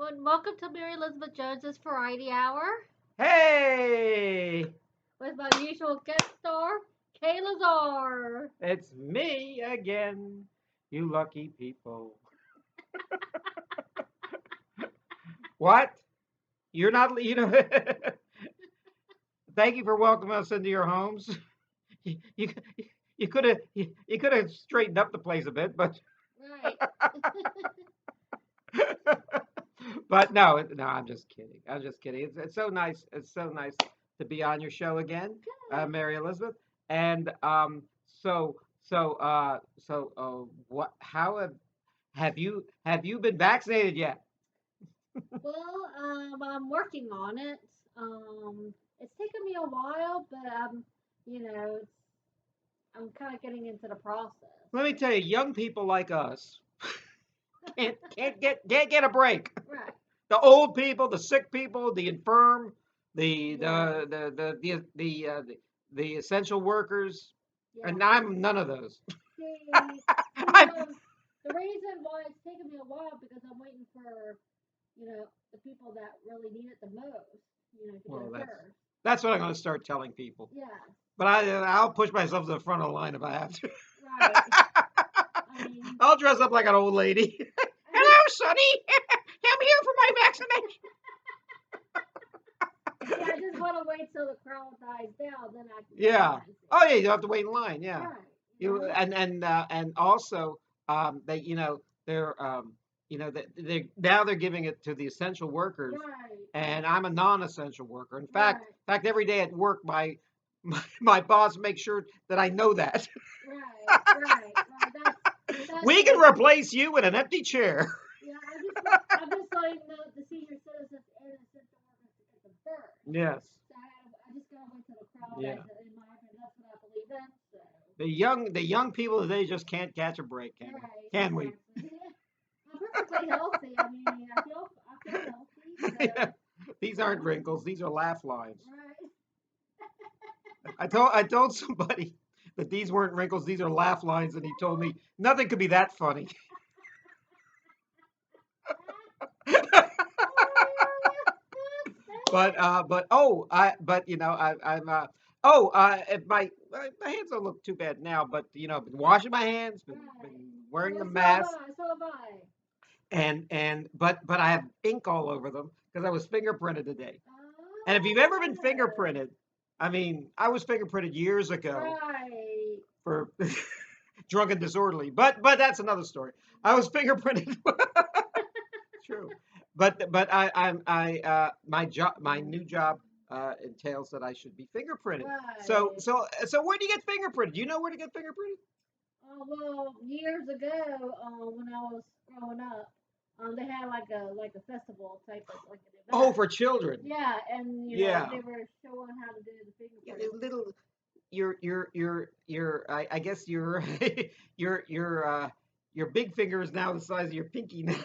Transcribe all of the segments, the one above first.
And welcome to Mary Elizabeth Jones's Variety Hour Hey, with my usual guest star, Kaye Lazar. it's me again, you lucky people. What? You're not, thank you for welcoming us into your homes. You, you, you could have straightened up the place a bit, but Right. but no, I'm just kidding. I'm just kidding. It's so nice. It's so nice to be on your show again, Good. Mary Elizabeth. And so what? How have you been vaccinated yet? Well, I'm working on it. It's taken me a while, but you know, it's, I'm kind of getting into the process. Let me tell you, young people like us can't get a break. Right. The old people, the sick people, the infirm, the Yes. the essential workers, Yes. and I'm none of those. See, I'm the reason why it's taken me a while because I'm waiting for the people that really need it the most, to well, go that's first. that's what I'm going to start telling people. Yeah, But I'll push myself to the front of the line if I have to. right. I mean, I'll dress up like an old lady. I just, Hello, Sonny. I'm here for my vaccination. see, I just want to wait till the crowd dies down, then I can go in Yeah. line. Oh yeah, you have to wait in line. Yeah. Right. You and also they they're now they're giving it to the essential workers, Right. and I'm a non-essential worker. Right. In fact, every day at work, my boss makes sure that I know that. Right. Right. Right. That's We can like replace you with an empty chair. yeah. I'm just letting the senior citizens and essential workers to get them first. Yes. So I just gotta wait till the crowd Yeah. dies. In my opinion, that's what I believe in. So. The young people today just can't catch a break, can we? Right, Can we? exactly. I'm perfectly healthy. I mean, I feel healthy. So These aren't wrinkles. These are laugh lines. right. I told somebody that these weren't wrinkles, these are laugh lines, and he told me nothing could be that funny. But if my hands don't look too bad now, but been washing my hands, been Right. wearing Well, the so am mask, I. So am I. but I have ink all over them because I was fingerprinted today. And if you've ever been Oh, fingerprinted, I mean, I was fingerprinted years ago right. for drunk and disorderly, but that's another story. I was fingerprinted. True, but my new job entails that I should be fingerprinted. Right. So where do you get fingerprinted? Do you know where to get fingerprinted? Well, years ago, when I was growing up, they had like a festival type of like an Oh, event. for children. Yeah, and Yeah. they were showing how to do the Yeah, the fingerprint. little I guess your your big finger is now the size of your pinky now.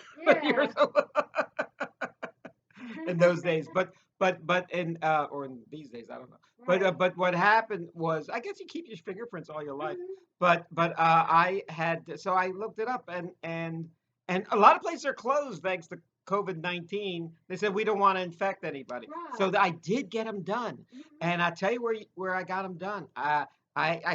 You're Yeah. so in those days. But in or in these days, I don't know. Right. But what happened was, I guess you keep your fingerprints all your life. Mhm. But I had so I looked it up, and a lot of places are closed thanks to COVID-19. They said we don't want to infect anybody. So Right. I did get them done, Mhm. and I tell you where I got them done. I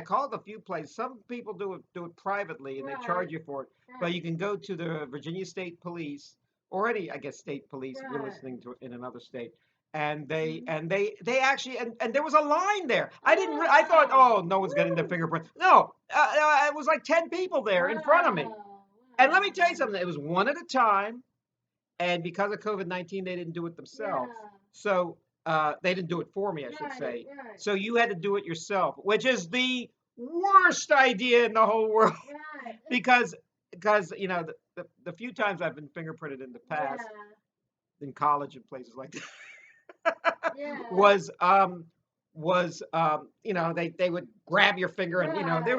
called a few places. Some people do it privately and they charge Right. you for it, but Right. you can go to the Virginia State Police or any, I guess, state police if you're Right. listening to it in another state. And they Mhm. and they actually and there was a line there. Oh I thought, oh, wow. no one's getting their Woo. fingerprint. No, it was like 10 people there in front of me. Wow. And let me tell you Wow. something. It was one at a time, and because of COVID-19, they didn't do it themselves. Yeah. So they didn't do it for me, I should Right. say. Right. So you had to do it yourself, which is the worst idea in the whole world Right. because the few times I've been fingerprinted in the past Yeah. in college and places like that Yeah. was they would grab your finger and Right. they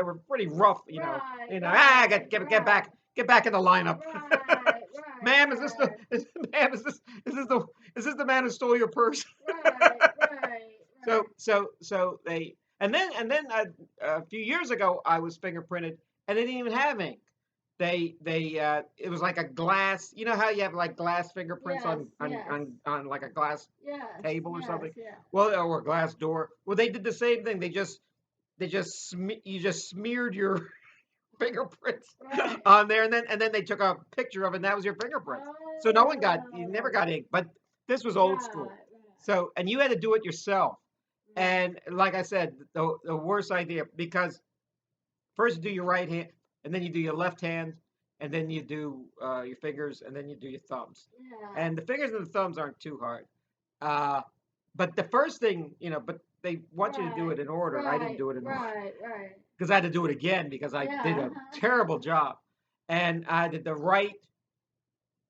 were pretty rough, Right. get Right. back, Right. in the lineup. Right. Right. Ma'am, Right. ma'am, is this the man who stole your purse? Right. Right. So Right. they and then a few years ago I was fingerprinted and they didn't even have ink. it was like a glass. You know how you have like glass fingerprints Yes, on yes, like a glass yes, table or yes, something? yeah. Well, or a glass door. Well, they did the same thing. You just smeared your fingerprints Right. on there, and then they took a picture of it, and that was your fingerprints. So no one got you never Oh, got ink, but this was old school. right, So and you had to do it yourself. right, And like I said, the worst idea because first you do your right hand, and then you do your left hand, and then you do your fingers, and then you do your thumbs. yeah, And the fingers and the thumbs aren't too hard. Uh, but the first thing, but they want you to do right, it in order. I didn't right, do it in order right. because I had to do it again because I did Yeah, a terrible job. And I did the right.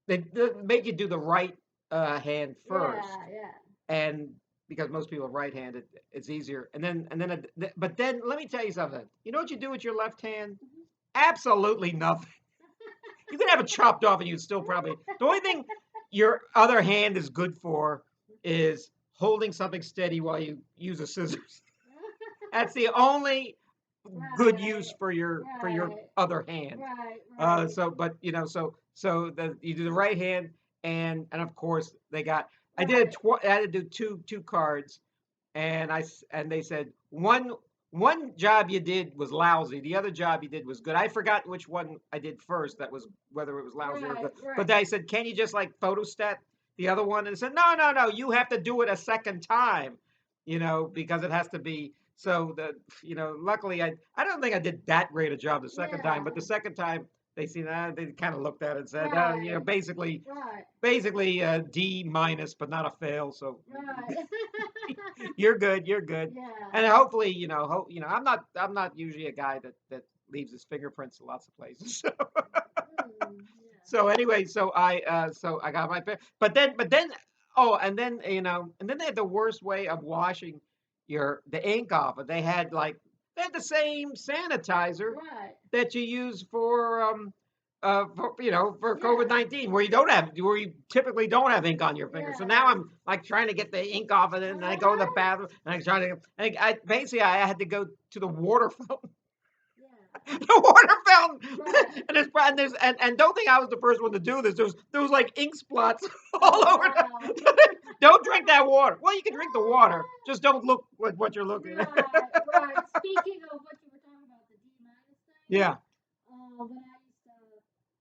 They make you do the right hand first, yeah. and because most people are right-handed, it's easier. But then let me tell you something. You know what you do with your left hand? Absolutely nothing. You could have it chopped off, and you'd still probably. The only thing your other hand is good for is holding something steady while you use a scissors. That's the only good use Right, for your right, other hand. right. So you do the right hand, and of course they got. Right. I had to do two cards, and they said one job you did was lousy. The other job you did was good. I forgot which one I did first. That was whether it was lousy or good. Right. But they said, can you just like photostat the other one? And I said, no. You have to do it a second time. Because it has to be. So luckily I don't think I did that great a job the second time. But Yeah. the second time they kind of looked at it and said, Right. basically D minus, but not a fail. So Right. you're good. Yeah. And hopefully, I'm not usually a guy that leaves his fingerprints in lots of places. Yeah. So anyway, so I got my but then oh, and then they had the worst way of washing the ink off. They had the same sanitizer Right. that you use for Yeah. COVID-19, where you typically don't have ink on your fingers. So now Yeah. I'm like trying to get the ink off of it, and I go to the bathroom and I'm trying to. Basically I had to go to the water fountain, Yeah. the water fountain, Right. and don't think I was the first one to do this. There was like ink spots Oh all over. wow. Don't drink that water. Well, you can drink the water, just don't look like what you're looking at. Right. Speaking of what you were talking about, the D minus thing, Yeah, when I used to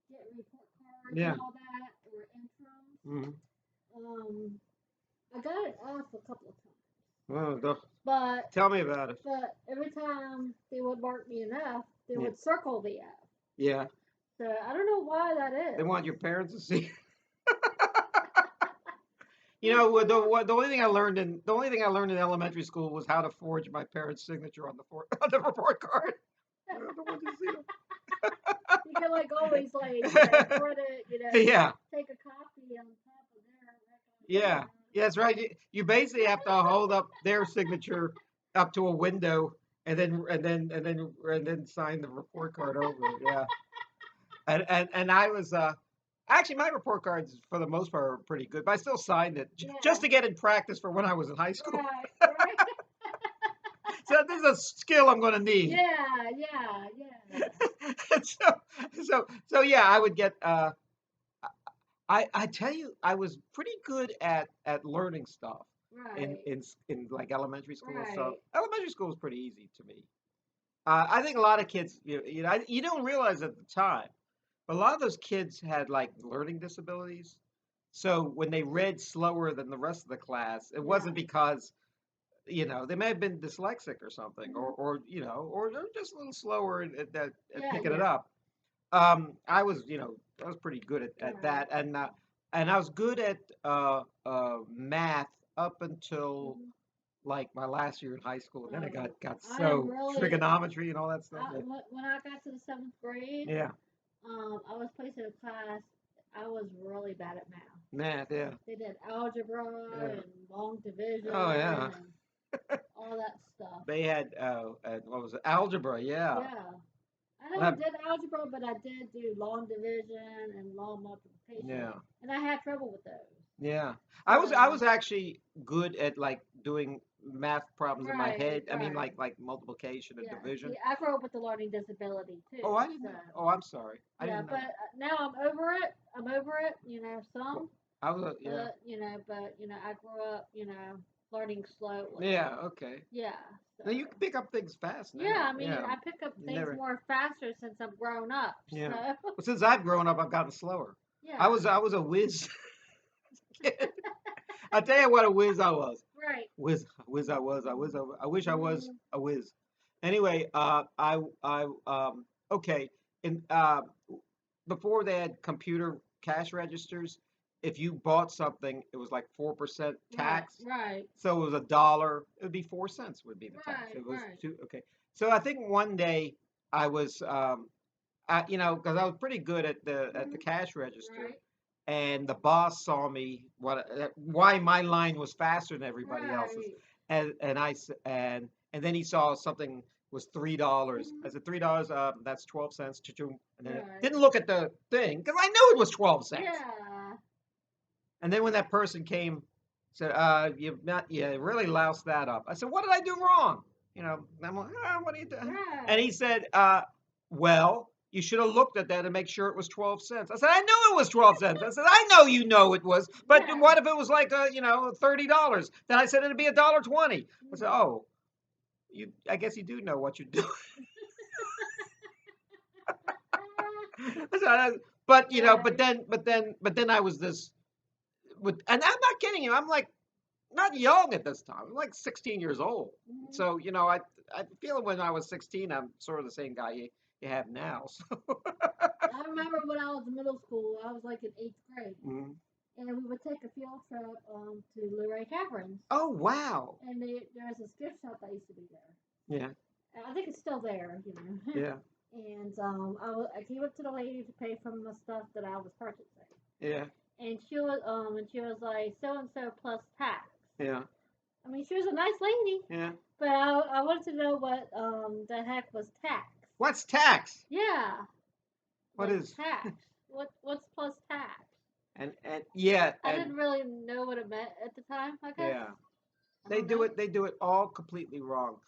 get report cards yeah. and all that, or interims, Hmm. I got it off a couple of times. Well, But tell me about it. every time they would mark me an F, they Yeah, would circle the F. yeah. So I don't know why that They is. want your parents to see. The only thing I learned in elementary school was how to forge my parents' signature on on the report card. I don't know what to You can like always like print it, see. Yeah, take a copy on top of there, yeah, yeah. That's right. You basically have to hold up their signature up to a window, and then sign the report card over it. Yeah, and I was actually my report cards for the most part are pretty good, but I still signed it just to Yeah. get in practice for when I was in high school. Right. So this is a skill I'm going to need. Yeah. so yeah, I would get. I tell you, I was pretty good at learning stuff in Right. in in like elementary school. So Right. elementary school was pretty easy to me. I think a lot of kids, you don't realize at the time, but a lot of those kids had like learning disabilities. So when they read slower than the rest of the class, it Yeah. wasn't because they may have been dyslexic or something, Mhm. or they're just a little slower at Yeah. picking it Yeah. up. I was pretty good at Right. that, and I was good at math up until Mhm. like my last year in high school, and then I Oh, got I am so really. trigonometry and all that stuff. When I got to the seventh grade, Yeah, I was placed in a class. I was really bad at math. math. Yeah, They did algebra yeah. and long division Oh yeah. and all that stuff. They had what was it? Algebra. Yeah. Yeah. I And never did algebra, but I did do long division and long multiplication, yeah. and I had trouble with those. Yeah. I So was actually good at like doing math problems in my right, head. I mean right. like multiplication and Yeah. division. See, I grew up with a learning disability too. Oh, I didn't So know. Oh, I'm sorry. I yeah, didn't but know. now I'm over it. I'm over it. Well, Some, I was yeah. but I grew up, learning slowly. Yeah, okay. Yeah. So Now you can pick up things fast yeah, now. I mean, Yeah. I pick up You things never more faster since I've grown up. So yeah. Well, since I've grown up, I've gotten slower. yeah. I was a whiz kid. I tell you what a whiz I was. Right. Whiz I was. I wish I was Mm, a whiz. Anyway, okay. And before they had computer cash registers, if you bought something, it was like 4% right. tax. Right. So it was $1. It would be 4 cents would be the tax. Right. It was Right. two. Okay. So I think one day I was, because I was pretty good at the Mm, cash register, right. and the boss saw me why my line was faster than everybody else's, Right. and then he saw something was $3. I Mm, said $3, that's 12 cents, cha-ching, and then right. didn't look at the thing because I knew it was 12 cents. Yeah. And then when that person came, said, you really loused that up. I said, what did I do wrong? And I'm like, what are you doing? And he Right. said, well, you should have looked at that and make sure it was 12 cents. I said, I knew it was 12 cents. I said, I know you know it was, but Yeah. what if it was like, $30? Then I said, it'd be $1.20. I said, Mm. oh, I guess you do know what you're doing. But, Right. but then I was this, and I'm not kidding you. I'm like, not young at this time. I'm like 16 years old. Mm. So, I feel when I was 16, I'm sort of the same guy you have now. So. I remember when I was in middle school, I was like in eighth grade, Mhm. and we would take a field trip to Luray Caverns, Oh, wow. and there's this gift shop that used to be there. Yeah, And I think it's still there, yeah, And I came up to the lady to pay for the stuff that I was purchasing, yeah, and she was like so and so plus tax. yeah, I mean, she was a nice lady, yeah. but I wanted to know what the heck was tax. What's tax? Yeah, What like is? tax. What's plus tax? And yeah, I didn't really know what it meant at the time. I guess yeah. I don't know. They do it all completely wrong.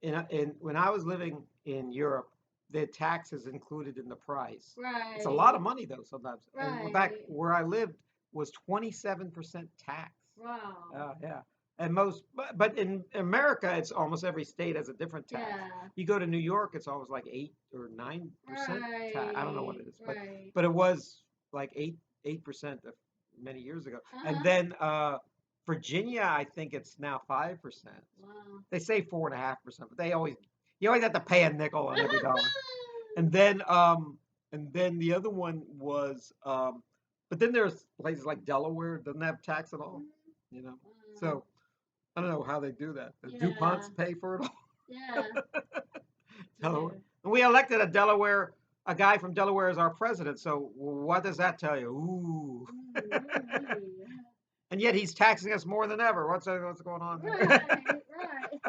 In when I was living in Europe, the tax is included in the price. It's a lot Right, of money though sometimes. And in fact, right. where I lived was 27% tax. Wow. Yeah. And but in America, it's almost every state has a different tax. Yeah. You go to New York, it's always like 8 or 9% tax. I don't know what Right, it is, right. but it was like 8% many years ago. Uh And huh. then Virginia, I think it's now 5%. Wow. They say 4.5%, but you always have to pay a nickel on every dollar. And then the other one was but then there's places like Delaware doesn't have tax at all, you know. Wow. So I don't know how they do that. Does Yeah. DuPont's pay for it all? Yeah. Delaware. Yeah. And we elected a guy from Delaware as our president. So what does that tell you? Ooh. Ooh, And yet he's taxing us more than ever. What's going on there? right. Right.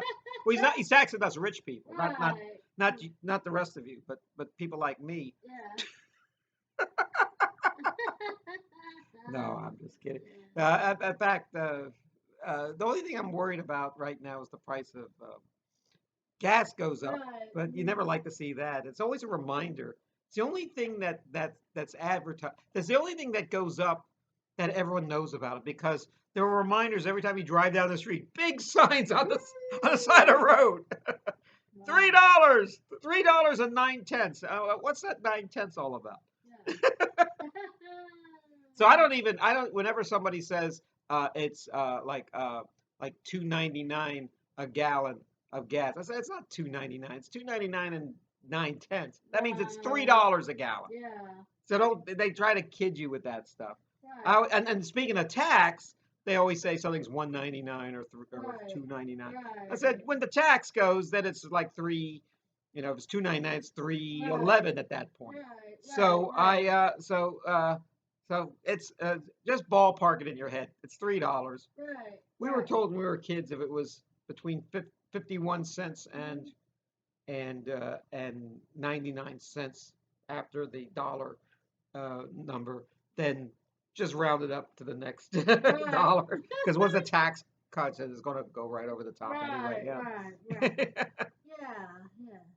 Well, he's taxing us rich people, Right. not the rest of you, but people like me. Yeah. No, I'm just kidding. Yeah. In fact, the only thing I'm worried about right now is the price of gas goes up, Right. but you never like to see that. It's always a reminder. It's the only thing that's advertised. That's the only thing that goes up that everyone knows about it because there are reminders every time you drive down the street. Big signs on the side of the road. Wow. $3, $3.09. What's that 9 tenths all about? Yeah. So I don't whenever somebody says it's like 2.99 a gallon of gas, I say it's not 2.99, it's 2.99 and 9 tenths. That means it's three Wow. dollars a gallon. Yeah. So don't they try to kid you with that stuff. Right. And speaking of tax, they always say something's 1.99 or Right. 2.99. I Right. said when the tax goes, then it's like three. If it's 2.99, it's Right. 3.11 at that point. Right. Right. So Right. so it's just ballpark it in your head. It's $3. Right. We were Right. told when we were kids if it was between 51 cents Mhm. and 99 cents after the dollar number, then just round it up to the next Right. dollar because once the tax cuts, it's going to go right over the top anyway. Right. Yeah. Right. Yeah.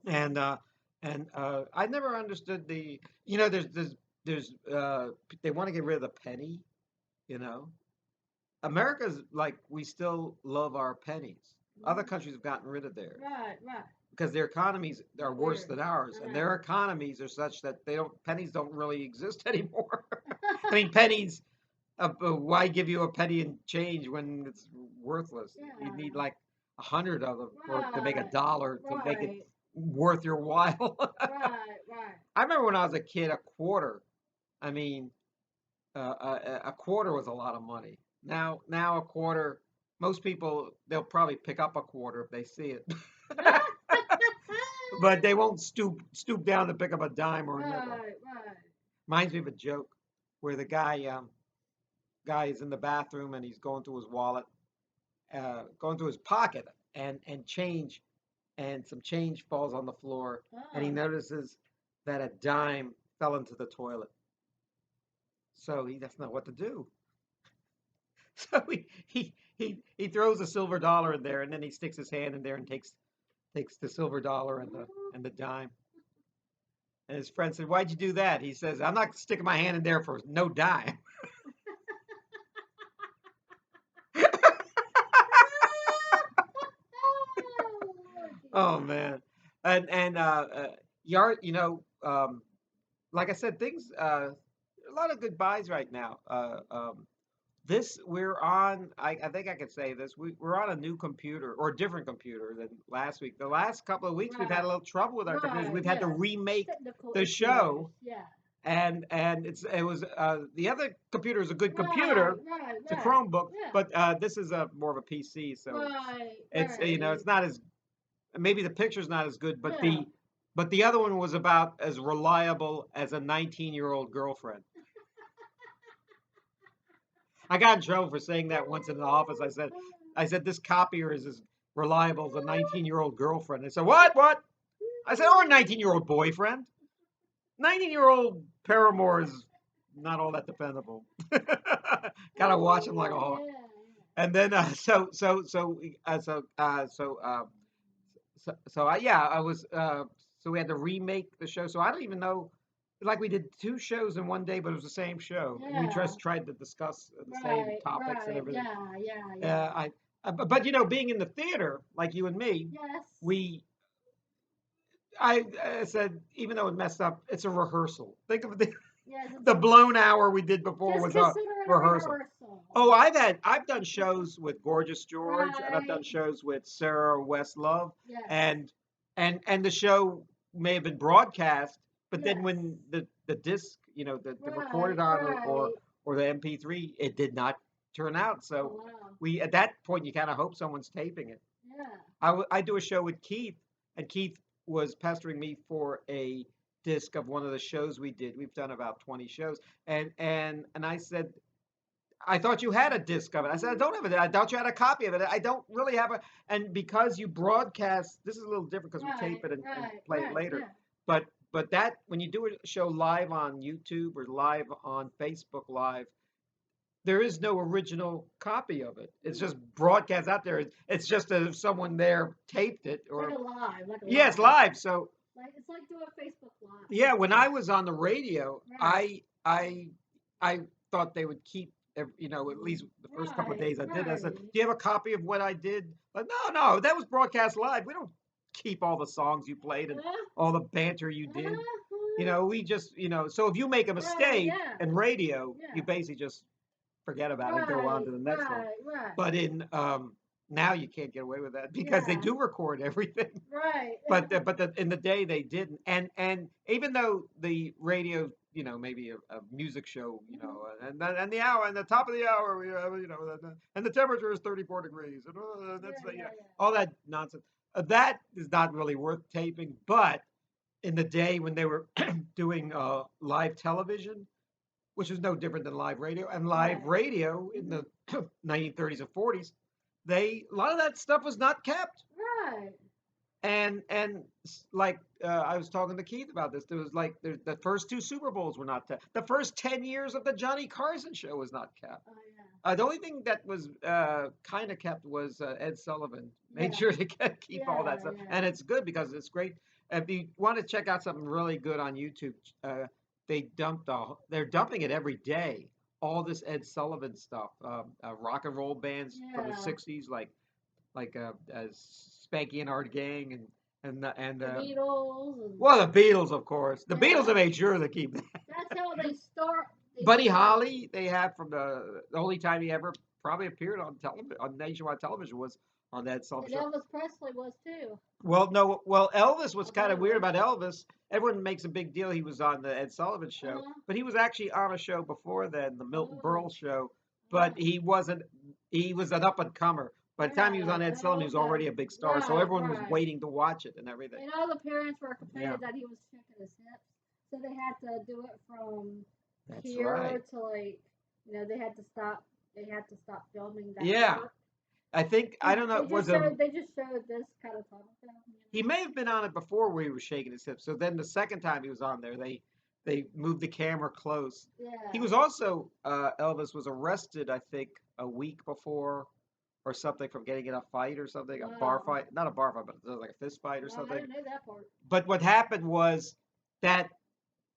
Yeah. and I never understood the. They want to get rid of the penny. You know, America's like we still love our pennies. Other Mhm. countries have gotten rid of theirs Right. Right. because their economies are worse Weird. than ours, I and know. their economies are such that pennies don't really exist anymore. I mean, pennies. Why give you a penny and change when it's worthless? You Yeah. need like 100 of them to make a Right. dollar to make it Right. worth your while. Right. Right. I remember when I was a kid, a quarter. I mean, a quarter was a lot of money. Now a quarter. Most people they'll probably pick up a quarter if they see it, but they won't stoop down to pick up a dime or a nickel. Right. Right. Reminds me of a joke where the guy is in the bathroom and he's going through his wallet, going through his pocket, and change, and some change falls on the floor, and he Oh. notices that a dime fell into the toilet. So he doesn't know what to do. So he throws a silver dollar in there, and then he sticks his hand in there and takes the silver dollar and the dime. And his friend said, "Why'd you do that?" He says, "I'm not sticking my hand in there for no dime." Oh man, and Yard, like I said, things a lot of good buys right now. This we're on. I think I could say this. We're on a new computer or a different computer than last week. The last couple of weeks we've had a Right. little trouble with our computers. Right. We've had to Yes. remake Technical the issues. show, Yeah. and it was the other computer is a good Right. computer. Right. It's a Right. Chromebook, Yeah. but this is a more of a PC, so Right. it's it's Right. not as maybe the picture's not as good, but Yeah. the other one was about as reliable as a 19-year-old girlfriend. I got in trouble for saying that once in the office. I said this copier is as reliable as a 19-year-old girlfriend. They said, what? I said, or a 19-year-old boyfriend. 19-year-old paramour is not all that dependable. Gotta watch him like a hawk. Yeah. And then yeah, I was so we had to remake the show. So I don't even know. Like we did two shows in one day, but it was the same show, and we Yeah. just tried to discuss the same Right. topics and Right. everything. Yeah. Yeah. Yeah. But being in the theater, like you and me, Yes. we I said even though it messed up, it's a rehearsal. Think of Yes. It's the blown hour we did before just was a consider it a rehearsal. rehearsal. Oh, I've done shows with Gorgeous George, and I've done Right. shows with Sarah Westlove, Yes. and the show may have been broadcast, but then Yes. when the disc, the recorded Right. on Right. or the MP3, it did not turn out. Oh So wow. we at that point you kind of hope someone's taping it. Yeah. I do a show with Keith, and Keith was pestering me for a disc of one of the shows we did. We've done about 20 shows, and I said, I thought you had a disc of it. I said, I don't have it. I thought you had a copy of it. I don't really have a. And because you broadcast, this is a little different because we Right. tape it and Right. play it Right. later. Yeah. But that when you do a show live on YouTube or live on Facebook Live, there is no original copy of it. It's just broadcast out there. It's just as if someone there taped it Like or a live. Like a yeah, it's live. live. So Like it's like doing Facebook Live. yeah, when I was on the radio, Right. I thought they would keep, at least the first couple of Right. days I did. I said, Right. "Do you have a copy of what I did?" But no, that was broadcast live. We don't keep all the songs you played and all the banter you did. We just, So if you make a Right. mistake Yeah. in radio, Yeah. you basically just forget about it and go on Right. to the next one. Right. Right. But in now you can't get away with that because they Yeah. do record everything. Right. But in the day they didn't, and even though the radio, maybe a music show, and the hour and the top of the hour, we have, and the temperature is 34 degrees, and that's Yeah. all that nonsense. That is not really worth taping. But in the day when they were doing live television, which is no different than live radio, and live Right. radio in the 1930s and 40s, a lot of that stuff was not kept. Right. like I was talking to Keith about this. There was like the first two Super Bowls were not the first 10 years of the Johnny Carson show was not kept. Oh yeah. The only thing that was kind of kept was Ed Sullivan made Yeah. sure to keep all that Yeah, stuff, yeah. and it's good because it's great. If you want to check out something really good on YouTube, they're dumping it every day. All this Ed Sullivan stuff, rock and roll bands from the Yeah. '60s, like Spanky and Art Gang and The Beatles. And, well, the Beatles, of course. The Beatles yeah. have made sure to keep that. That's how they start. Buddy Holly, they have from the only time he ever probably appeared on television on nationwide television was on that Sullivan And show. Elvis Presley was too. Well, no, well Elvis was kind of weird Elvis. about Elvis. Everyone makes a big deal he was on the Ed Sullivan show, Uh-huh. but he was actually on a show before then, the Milton Oh. Berle show. But he wasn't. He was an up and comer. By the time he was on Ed Sullivan, he was already a big star, so Right, everyone was right. waiting to watch it and everything. And all the parents were complaining Yeah. that he was checking his hips, so they had to do it from That's here right. to like, they had to stop. They had to stop filming that. Yeah. part. I think I don't know. They Was just showed. They just showed this kind of tunnel film. he may have been on it before where he was shaking his hips. So then the second time he was on there, they moved the camera close. Yeah. He was also Elvis was arrested, I think, a week before or something from getting in a fight or something, a bar Wow. fight, not a bar fight, but it was like a fist fight or Well, I something. didn't know that part. But what happened was that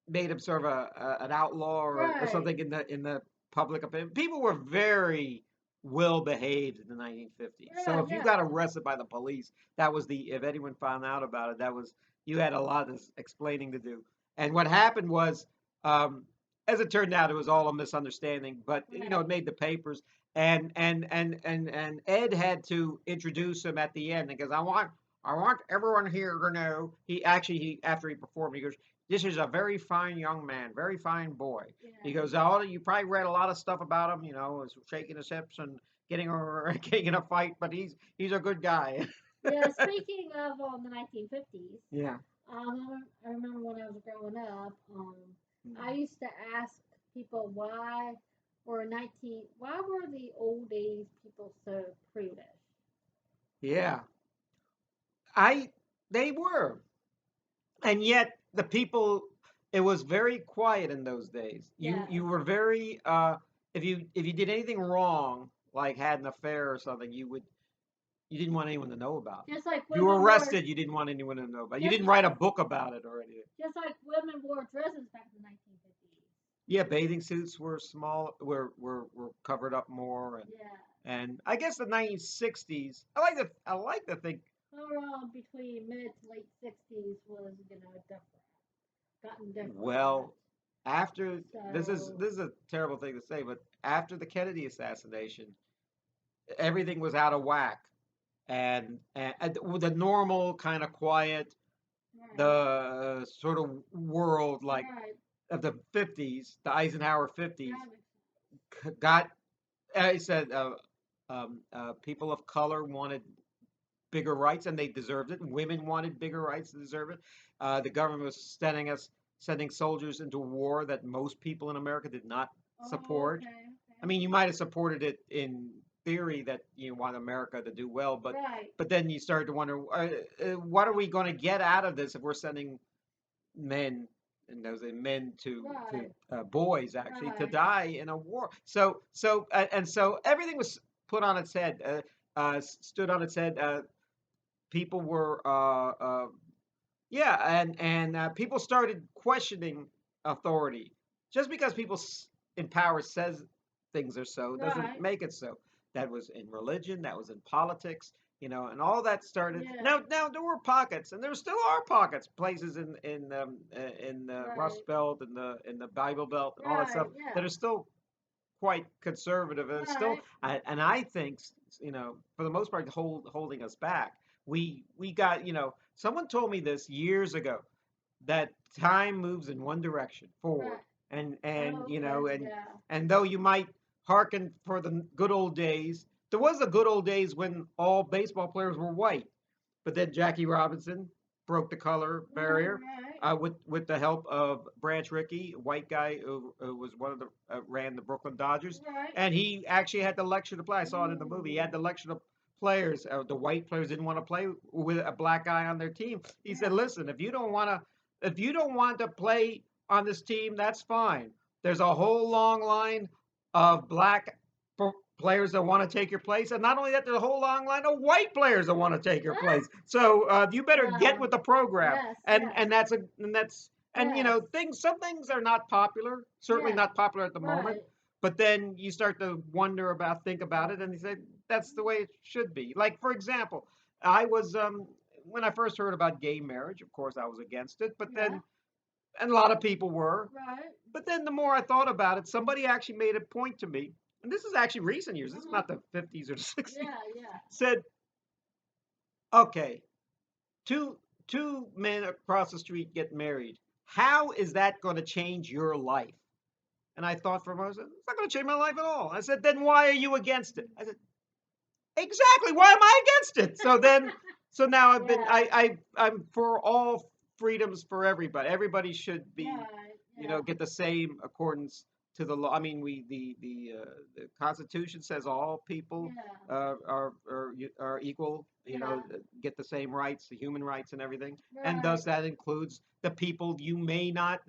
made him sort of an outlaw or Right. something in the public opinion. People were very well behaved in the 1950s. So Yeah, if you yeah. got arrested by the police, that was if anyone found out about it, that was you had a lot of explaining to do. And what happened was, as it turned out, it was all a misunderstanding. But it Right. made the papers. And Ed had to introduce him at the end because I want everyone here to know he after he performed he goes, this is a very fine young man, very fine boy. Yeah. He goes, oh, you probably read a lot of stuff about him, was shaking his hips and getting in a fight, but he's a good guy. Yeah. Speaking of the 1950s, Yeah. I remember when I was growing up, I used to ask people why were the old days people so prudish? Yeah. They were. And yet the people it was very quiet in those days. Yeah. You were very if you did anything wrong, like had an affair or something, you didn't want anyone to know about it. Just like You were women arrested, you didn't want anyone to know about it. You Just- didn't write a book about it or anything. Just like women wore dresses back in the 1950s. Yeah, bathing suits were were covered up more Yeah. and I guess the 1960s. I like to think Around between mid to late 60s was, different. Gotten different. well after this So- is a terrible thing to say, but after the Kennedy assassination, everything was out of whack, and with the normal kind of quiet, Right. the sort of world like Right. of the 50s, the Eisenhower 50s, Yeah. got. I said people of color wanted bigger rights, and they deserved it. Women wanted bigger rights, and deserved it. The government was sending soldiers into war that most people in America did not support. Oh, okay. I mean, you might have supported it in theory that you want America to do well, but Right. then you start to wonder, what are we going to get out of this if we're sending men and those men to Right. boys actually to Right. die in a war? So everything was put on its head, stood on its head. People were yeah, and people started questioning authority. Just because people in power says things are so doesn't Right. make it so. That was in religion, that was in politics, and all that started. Yeah. Now there were pockets, and there still are pockets, places in the Right. Rust Belt and the Bible Belt and all that Right, stuff yeah. that are still quite conservative and still and I think for the most part holding us back. We got someone told me this years ago that time moves in one direction forward. Right. And Oh, okay, yeah. and though you might hearken for the good old days, there was the good old days when all baseball players were white, but then Jackie Robinson broke the color barrier Right. with the help of Branch Rickey, a white guy who was one of the ran the Brooklyn Dodgers, Right. and he actually had the lecture to play. I saw it in the movie. He had the lecture to players, the white players didn't want to play with a black guy on their team. He said, "Listen, if you don't want to play on this team, that's fine. There's a whole long line of black players that want to take your place, and not only that, there's a whole long line of white players that want to take your place. So you better get with the program." Yes, And yes, and things. Some things are not popular. Certainly yeah, not popular at the moment. right, But then you start to think about it, and you say that's the way it should be. Like for example, I was when I first heard about gay marriage, of course I was against it. But yeah, then, and a lot of people were. right, But then the more I thought about it, somebody actually made a point to me, and this is actually recent years. This is uh-huh, not the 50s or the 60s. yeah, yeah, Said, okay, two men across the street get married. How is that going to change your life? And I thought for a moment, it's not going to change my life at all. I said, then why are you against it? I said, exactly. Why am I against it? So now I've been, yeah, I'm for all freedoms for everybody. Everybody should be, right, yeah, get the same accordance to the law. I mean, the Constitution says all people yeah, are equal. yeah, Get the same rights, the human rights and everything. And right, thus that includes the people you may not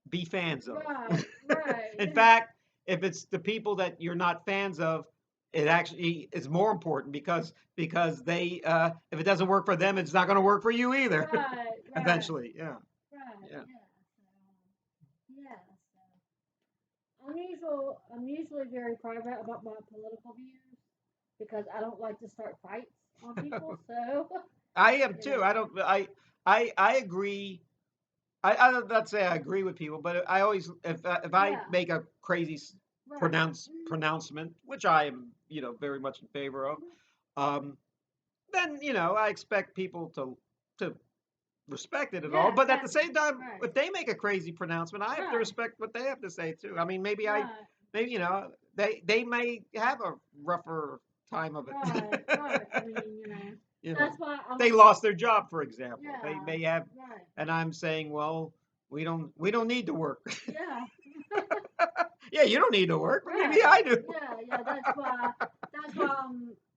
be fans of. right, right, In fact, if it's the people that you're not fans of, it actually is more important because they if it doesn't work for them, it's not going to work for you either. right, right, Eventually, yeah, right, yeah. yeah, so, yeah, so, I'm usually very private about my political views because I don't like to start fights on people, so, I am you too. know, I don't. I agree. I don't not say I agree with people, but I always if I yeah, make a crazy right, pronouncement, which I am very much in favor of, mhm, um, then I expect people to respect it and all. yeah, But at the exactly, same time, right, if they make a crazy pronouncement, I have to right, respect what they have to say too. I mean, right, maybe they may have a rougher time of right, it. right, I mean, you know, that's why they lost their job, for example. They yeah, may have, right, and I'm saying, well, we don't need to work. yeah. Yeah, you don't need to work, but maybe Right. I do. Yeah, yeah, that's why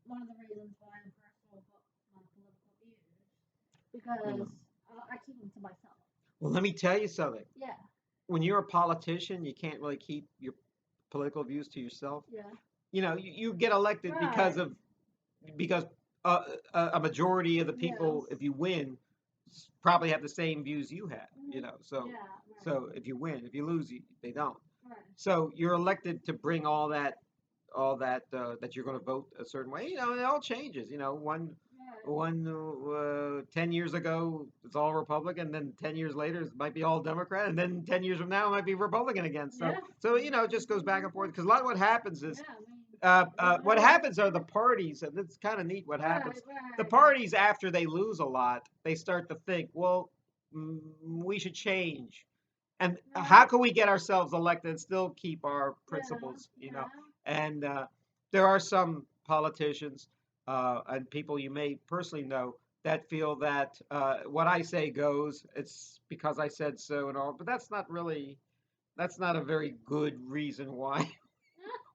one of the reasons why I'm personal about my political views because I keep them to myself. Well, let me tell you something. Yeah, When you're a politician, you can't really keep your political views to yourself. yeah. You get elected Right. because a majority of the Yes. people, if you win, probably have the same views you have. Hmm. So Yeah. Right. so if you win, if you lose, they don't. Right. So you're elected to bring all that that you're going to vote a certain way. It all changes. Right. One 10 years ago it's all Republican, then 10 years later it might be all Democrat, and then 10 years from now it might be Republican again. So Yeah. it just goes back and forth because a lot of what happens is Yeah. I mean, what whenever. happens are the parties, and it's kind of neat what Right. happens. The Right. parties, after they lose a lot, they start to think, well, we should change. And how Right. can we get ourselves elected and still keep our Yeah. principles? Yeah. And there are some politicians and people you may personally know that feel that what I say goes. It's because I said so and all, but that's not a very good reason why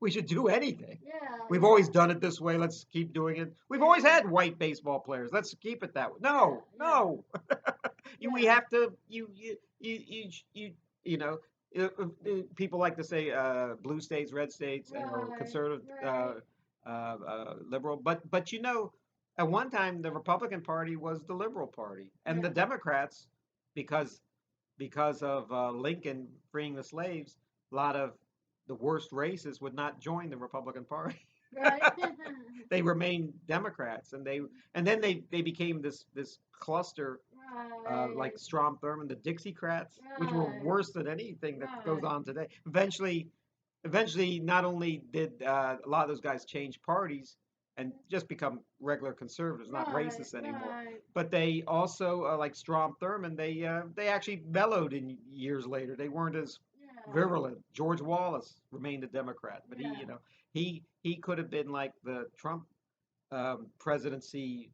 we should do anything. Yeah. We've always Yeah. done it this way. Let's keep doing it. We've always Yeah. had white baseball players. Let's keep it that way. Yeah. No, Yeah. no. We Yeah. have to. You know. People like to say blue states, red states, Right. conservative, Right. liberal. But at one time the Republican Party was the liberal party, and the Yeah. Democrats, because of Lincoln freeing the slaves, a lot of the worst races would not join the Republican Party. Right. They remained Democrats, and then they became this cluster like Right. Strom Thurmond, the Dixiecrats, which were Right. worse than anything that goes Right. on today. Eventually, not only did a lot of those guys change parties and just become regular conservatives, not Right. racists anymore, Right. but they also, like Strom Thurmond, they actually mellowed in years later. They weren't as Yeah. virulent. George Wallace remained a Democrat, but Yeah. he could have been like the Trump presidency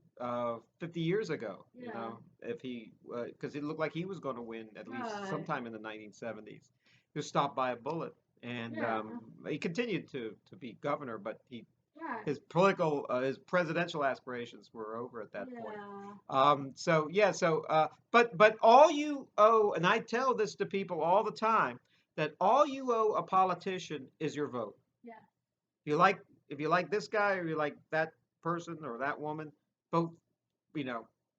50 years ago, Yeah. if he because it looked like he was going to win at least Right. sometime in the 1970s. He was stopped by a bullet, and Yeah. he continued to be governor, but Right. his presidential aspirations were over at that point. Yeah. But all you owe, and I tell this to people all the time, that all you owe a politician is your vote. Yeah. If you like this guy or you like that person or that woman, vote,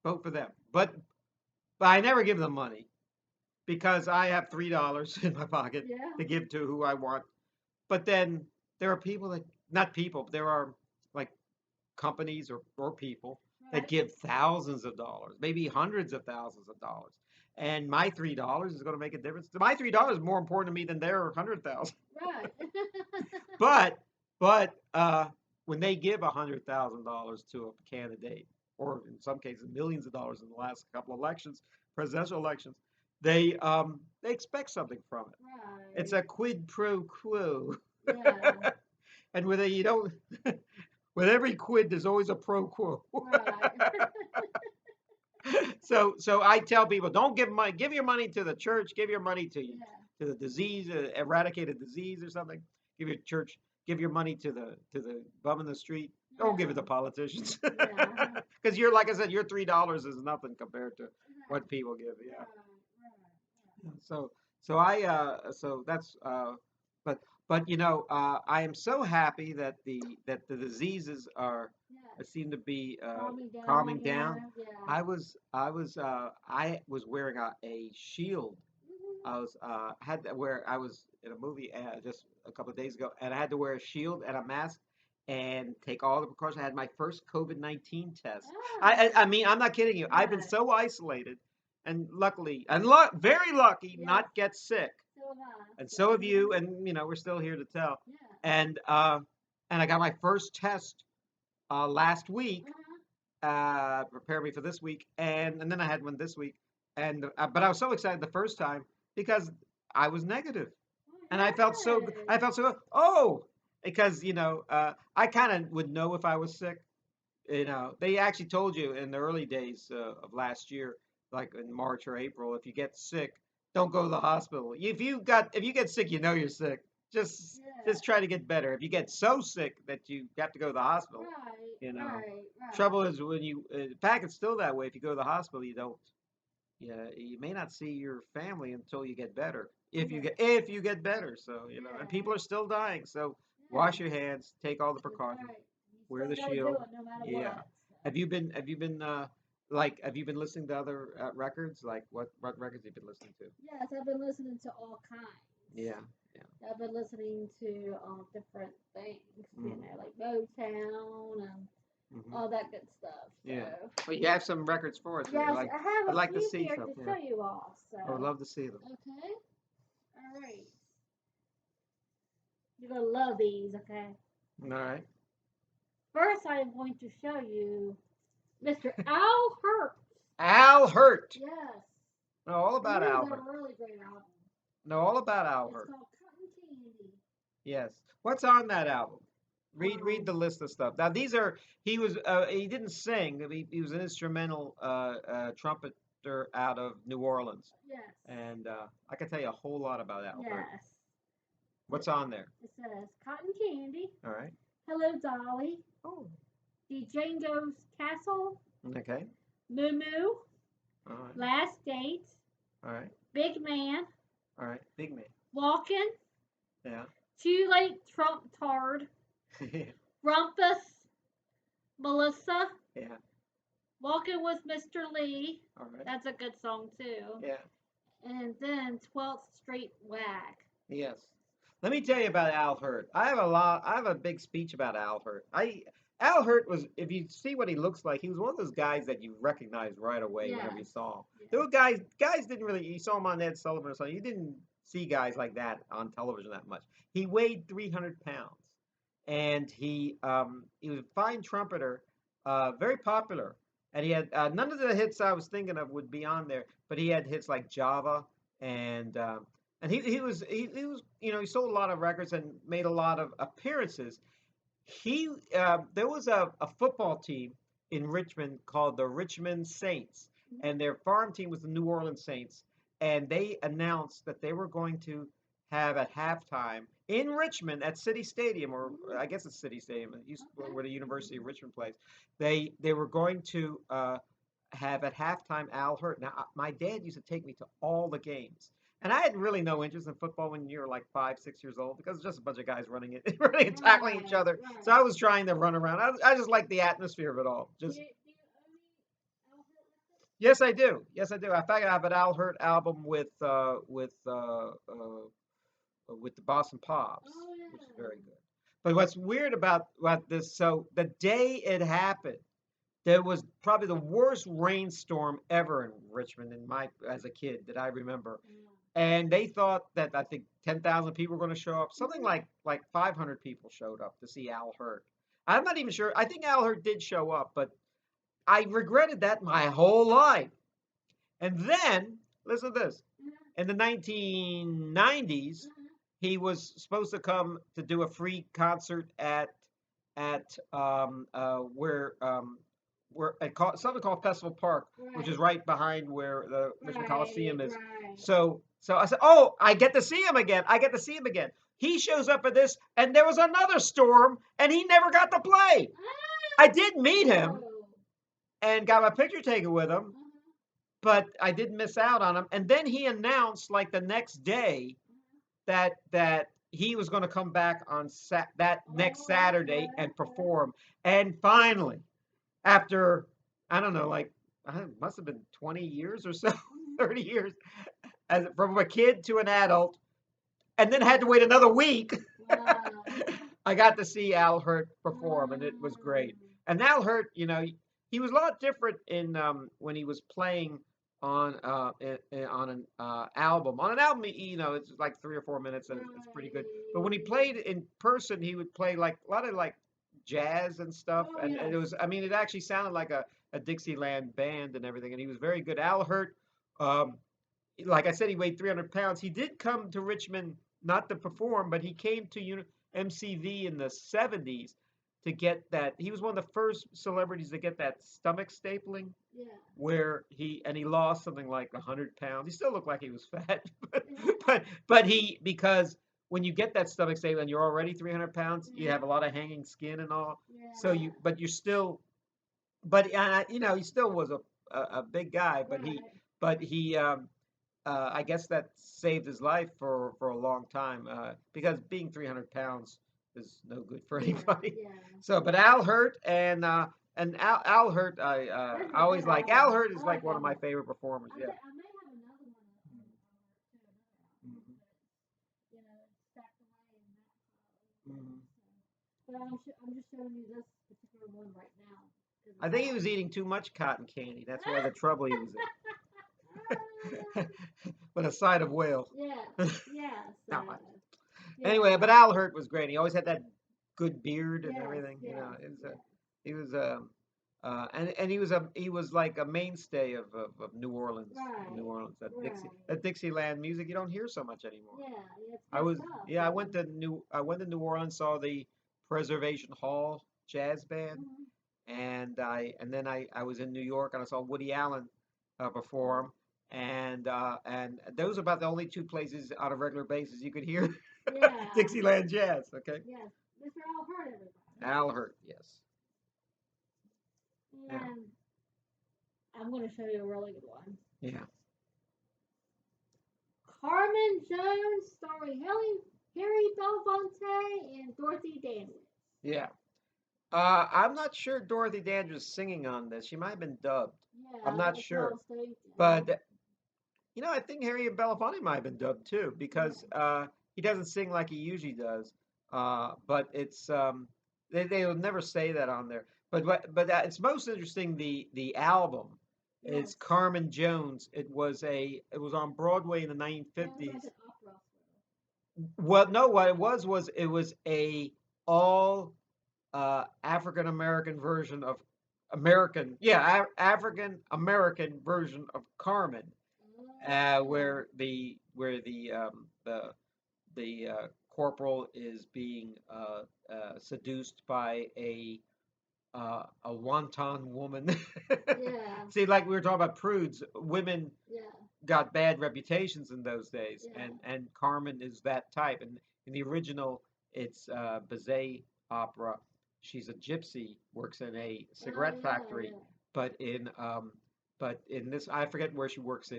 vote for them. But I never give them money because I have $3 in my pocket Yeah. to give to who I want. But then there are people that, not people, but there are like companies or people that Right. give thousands of dollars, maybe hundreds of thousands of dollars. And my $3 is going to make a difference. My $3 is more important to me than their 100,000. Right. But when they give $100,000 to a candidate, or in some cases millions of dollars in the last couple of elections, presidential elections, they expect something from it. It's Right. a quid pro quo. Yeah. And with a you don't with every quid there's always a pro quo. Right. So I tell people, don't give money. Give your money to the church. Give your money Yeah. to the disease, eradicate a disease or something. Give your church. Give your money to the bum in the street. Don't give it to Yeah. politicians. Yeah. Because you're like I said, your $3 is nothing compared to Right. what people give. Yeah. Right. So that's but I am so happy that the diseases are Yeah. seem to be Calming calming down down. again. Yeah. I was wearing a shield. Mhm. Had to wear. I was in a movie just a couple of days ago, and I had to wear a shield and a mask and take all the precautions. I had my first COVID-19 test. I Ah. mean, I'm not kidding you. I've been Right. so isolated, and luckily, and very lucky, Yes. not get sick. So am I. And So. so have you. And we're still here to tell. Yeah. And I got my first test last week. Uh-huh. Prepare me for this week, and then I had one this week. And but I was so excited the first time because I was negative, and I felt so Yes. I felt so oh because I kind of would know if I was sick. They actually told you in the early days of last year, like in March or April, if you get sick, don't go to the hospital. If you get sick, you know you're sick. Just Yeah. just try to get better. If you get so sick that you have to go to the hospital, Right. you know, Right. trouble is when in fact it's still that way. If you go to the hospital, you don't. Yeah, you may not see your family until you get better. Yeah. If you get better, so and Yeah. people are still dying. So Yeah. wash your hands, take all the That's precautions, right. You wear still the gotta do shield. it no matter Yeah. what. Have you been listening to other records? Like what records have you been listening to? Yes, I've been listening to all kinds. Yeah, yeah. I've been listening to different things, Mm, like Motown and hmm. all that good stuff. Yeah. So Well, you have some records for us. yes, I I'd have a like to few see here some. to Yeah. show you all. So I would love to see them. okay, all right, you're gonna love these. Okay, All right. first I'm going to show you Mr. Al Hirt. Al Hirt. Yes, Know all and about he has Al a Hirt. really great album. Know all about Al It's Hirt. called Cotton Candy. Yes. What's on that album? Read Um, the list of stuff. Now he didn't sing. He was an instrumental trumpeter out of New Orleans, yes, and I can tell you a whole lot about Al Hirt. yes. What's on there? It says Cotton Candy, All right. Hello Dolly, Oh. The Django's Castle, Okay. Moo Moo, All right. Last Date, All right. Big Man, All right. Big man. Walkin', Yeah. Too Late Trump Tard, Rumpus, Melissa, Yeah. Walkin' with Mr. Lee. All right. That's a good song too. Yeah. And then 12th Street Wag. Yes. Let me tell you about Al Hirt. I have a big speech about Al Hirt. Al Hirt was, if you see what he looks like, he was one of those guys that you recognize right away whenever you Yes. saw him. Yes. There were guys didn't really, you saw him on Ed Sullivan or something. You didn't see guys like that on television that much. He weighed 300 pounds, and he was a fine trumpeter, very popular. And he had none of the hits I was thinking of would be on there, but he had hits like Java and he was he sold a lot of records and made a lot of appearances. There was a football team in Richmond called the Richmond Saints, and their farm team was the New Orleans Saints, and they announced that they were going to have at halftime in Richmond at City Stadium, or I guess it's City Stadium, Okay. where the University of Richmond plays. They were going to have at halftime Al Hirt. Now, my dad used to take me to all the games. And I had really no interest in football when you were like 5, 6 years old because it's just a bunch of guys running it, running and tackling each Right, other. So right. I was trying to run around. I just like the atmosphere of it all. Do Just you own Outfit like this? yes, I do. Yes, I do. In fact, I have an Al Hirt album with the Boston Pops, Oh which is yeah. very good. But what's weird about this? So the day it happened, there was probably the worst rainstorm ever in Richmond in my as a kid that I remember. And they thought that I think 10,000 people were going to show up. Something Mhm. like 500 people showed up to see Al Hirt. I'm not even sure. I think Al Hirt did show up, but I regretted that my whole life. And then, listen to this. Mhm. In the 1990s, Mhm. he was supposed to come to do a free concert at where something called Festival Park, which is Right. right behind where the Richmond Right. Coliseum is. Right. So I said, "Oh, I get to see him again. I get to see him again." He shows up at this, and there was another storm, and he never got to play. I did meet him Oh. and got my picture taken with him, Mhm. but I did miss out on him. And then he announced like the next day Mhm. that he was going to come back on that next Oh, Saturday okay. and Okay. perform. And finally, after I don't know, like it must have been 20 years or so, Mhm. 30 years, as from a kid to an adult, and then had to wait another week. Wow. I got to see Al Hirt perform, and it was great. Mm. And Al Hirt, he was a lot different in when he was playing on an album. On an album, it's like 3 or 4 minutes, and it's pretty good. But when he Right. played in person, he would play like a lot of like jazz and stuff, Oh and yes. it was, I mean, it actually sounded like a Dixieland band and everything, and he was very good. Al Hirt, um, like I said, he weighed 300 pounds. He did come to Richmond not to perform, but he came to MCV in the 70s to get that. He was one of the first celebrities to get that stomach stapling, Yeah. where he lost something like 100 pounds. He still looked like he was fat, Yeah. but he because when you get that stomach stapling and you're already 300 pounds, you have a Mhm. lot of hanging skin and all. So Yeah. but you're still, but he still was a big guy, Right. but he I guess that saved his life for a long time because being 300 pounds is no good for Yeah. anybody. Yeah. So, but Al Hirt and Al Hirt, That's I a always good like Al album. Hirt I is like like one of my album. favorite performers. I Yeah. think I may have another one Mhm. too, another album, Mhm. but it's stacked away in that pile. Mhm. So, but I'm just showing you this particular one right now because I it's think he out. was eating too much cotton candy. That's why the trouble he was in. With a side of whale. Yeah. Yeah. So No, yeah. anyway, but Al Hirt was great. He always had that good beard and Yes. everything. Yes. Yes. He was and he was like a mainstay of New Orleans. New Right. Orleans, Right. that Dixieland music you don't hear so much anymore. Yeah. It's good stuff. I went to New Orleans, saw the Preservation Hall jazz band, Mhm. and then I was in New York and I saw Woody Allen perform, and those are about the only two places on a regular basis you could hear Yeah. Dixieland jazz. Okay, Yes. Mr. Al Hurt, everybody. Al Hirt, yes, yeah, And I'm going to show you a really good one. yeah, Carmen Jones, starring Harry Belafonte and Dorothy Dandridge. yeah. I'm not sure Dorothy Dandridge is singing on this. She might have been dubbed. I'm Yeah, not if not sure, mistaken. but I think Harry Belafonte might have been dubbed too because Yeah. he doesn't sing like he usually does. But it's they will never say that on there. But it's most interesting the album. Yes. It's Carmen Jones. It was on Broadway in the That was like 1950s. an opera. Well, no, what it was a all African American version of African American version of Carmen, Oh. where the corporal is being seduced by a wanton woman. Yeah. See, like we were talking about prudes, women Yeah. got bad reputations in those days, Yeah. and Carmen is that type. And in the original, it's Bizet opera. She's a gypsy, works in a cigarette factory, Yeah. but in this, I forget where she works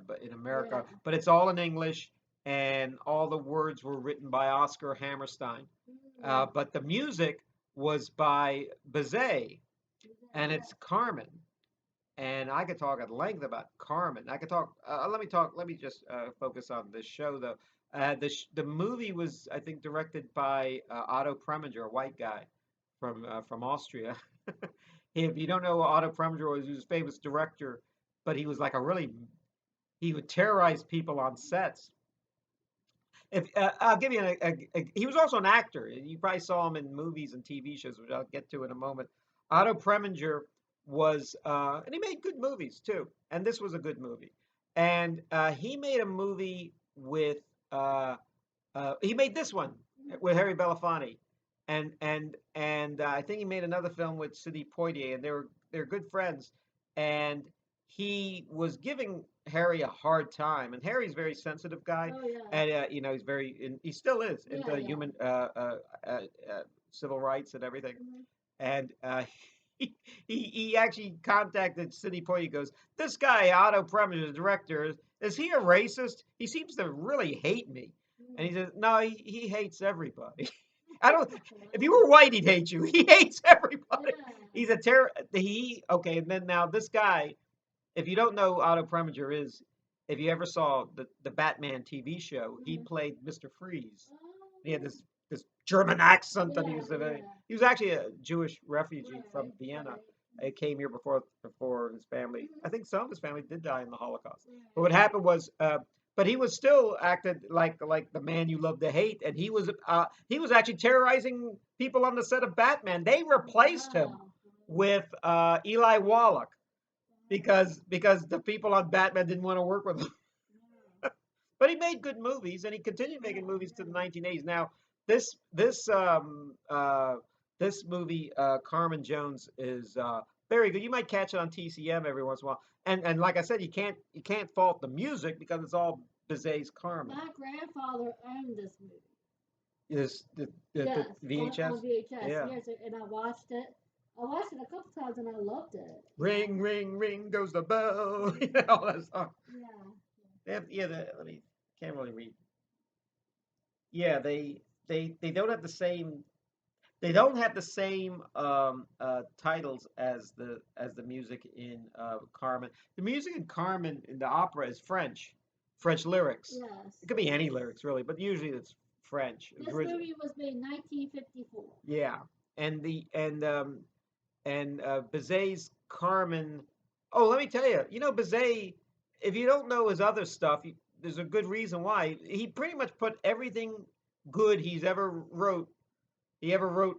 but in America. Yeah. But it's all in English, and all the words were written by Oscar Hammerstein. But the music was by Bizet, and it's Carmen. And I could talk at length about Carmen. I could talk. Let me talk. Let me just focus on this show, though. The movie was, I think, directed by Otto Preminger, a white guy from Austria. If you don't know who Otto Preminger was, he was a famous director, but he was like he would terrorize people on sets. If I'll give you he was also an actor. You probably saw him in movies and TV shows, which I'll get to in a moment. Otto Preminger was, and he made good movies too. And this was a good movie. And he made a movie with, he made this one with Harry Belafonte, and I think he made another film with Sidney Poitier, and they're good friends. And he was giving Harry a hard time, and Harry's a very sensitive guy, Oh, yeah. and he's he still is into Yeah. human civil rights and everything. Mhm. And he actually contacted Sidney Poitier. He goes, "This guy Otto Preminger, the director, is he a racist? He seems to really hate me." And he says, "No, he hates everybody." I don't. If you were white, he'd hate you. He hates everybody. Yeah. He's a okay. And then now this guy, if you don't know who Otto Preminger is, if you ever saw the Batman TV show, he Mhm. played Mr. Freeze. Oh. He had this German accent that he Yeah, was yeah. he was actually a Jewish refugee from Right, Vienna. right. He came here before his family. Mhm. I think some of his family did die in the Holocaust. Right. But what happened was, but he was still acted like the man you love to hate, and he was actually terrorizing people on the set of Batman. They replaced him Wow. with Eli Wallach because the people on Batman didn't want to work with him. But he made good movies, and he continued making movies to the 1980s. Now, this this this movie, Carmen Jones, is very good. You might catch it on TCM every once in a while. And like I said, you can't fault the music because it's all Bizet's Carmen. My grandfather owned this movie. Is Yes, the VHS? on VHS. Yeah. Yes, and I watched it. I watched it a couple times and I loved it. Ring, ring, ring goes the bell. You know, all that song. Yeah. Let me, can't really read. Yeah, they don't have the same titles as the music in Carmen. The music in Carmen in the opera is French lyrics. Yes. It could be any lyrics really, but usually it's French. This movie was made in 1954. Yeah, and Bizet's Carmen. Oh, let me tell you, Bizet. If you don't know his other stuff, there's a good reason why. He pretty much put everything good he ever wrote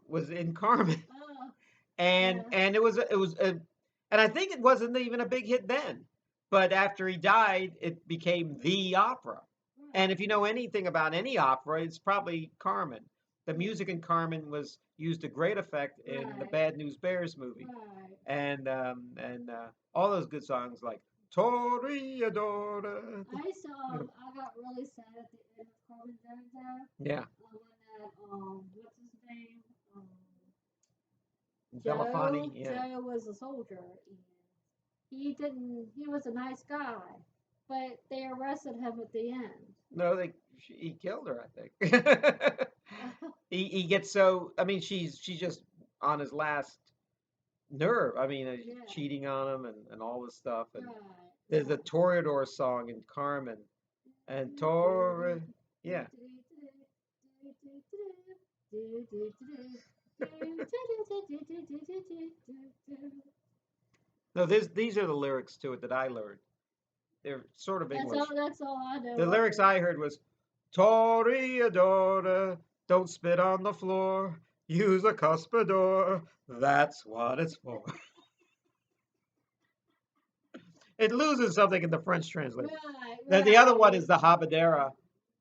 was in Carmen. Oh, and yeah. and and I think it wasn't even a big hit then, but after he died, it became the opera. And if you know anything about any opera, it's probably Carmen. The music in Carmen was used to great effect in the Right. Bad News Bears movie, Right. and all those good songs like Toreador. I got really sad at the end of Carmen Jones there. Yeah, When that what's his name? Belafonte. Yeah. Joe was a soldier, and he was a nice guy, but they arrested him at the end. No, he killed her, I think. He gets so. I mean, she's just on his last nerve. I mean, Yeah. cheating on him and all this stuff. And Right. there's a Toreador song in Carmen, and Torre. Yeah. No, these are the lyrics to it that I learned. They're sort of English. That's all I know. The lyrics I heard was Toreador, don't spit on the floor, use a cuspidor, that's what it's for. It loses something in the French translation. Right. The other one is the Habadera.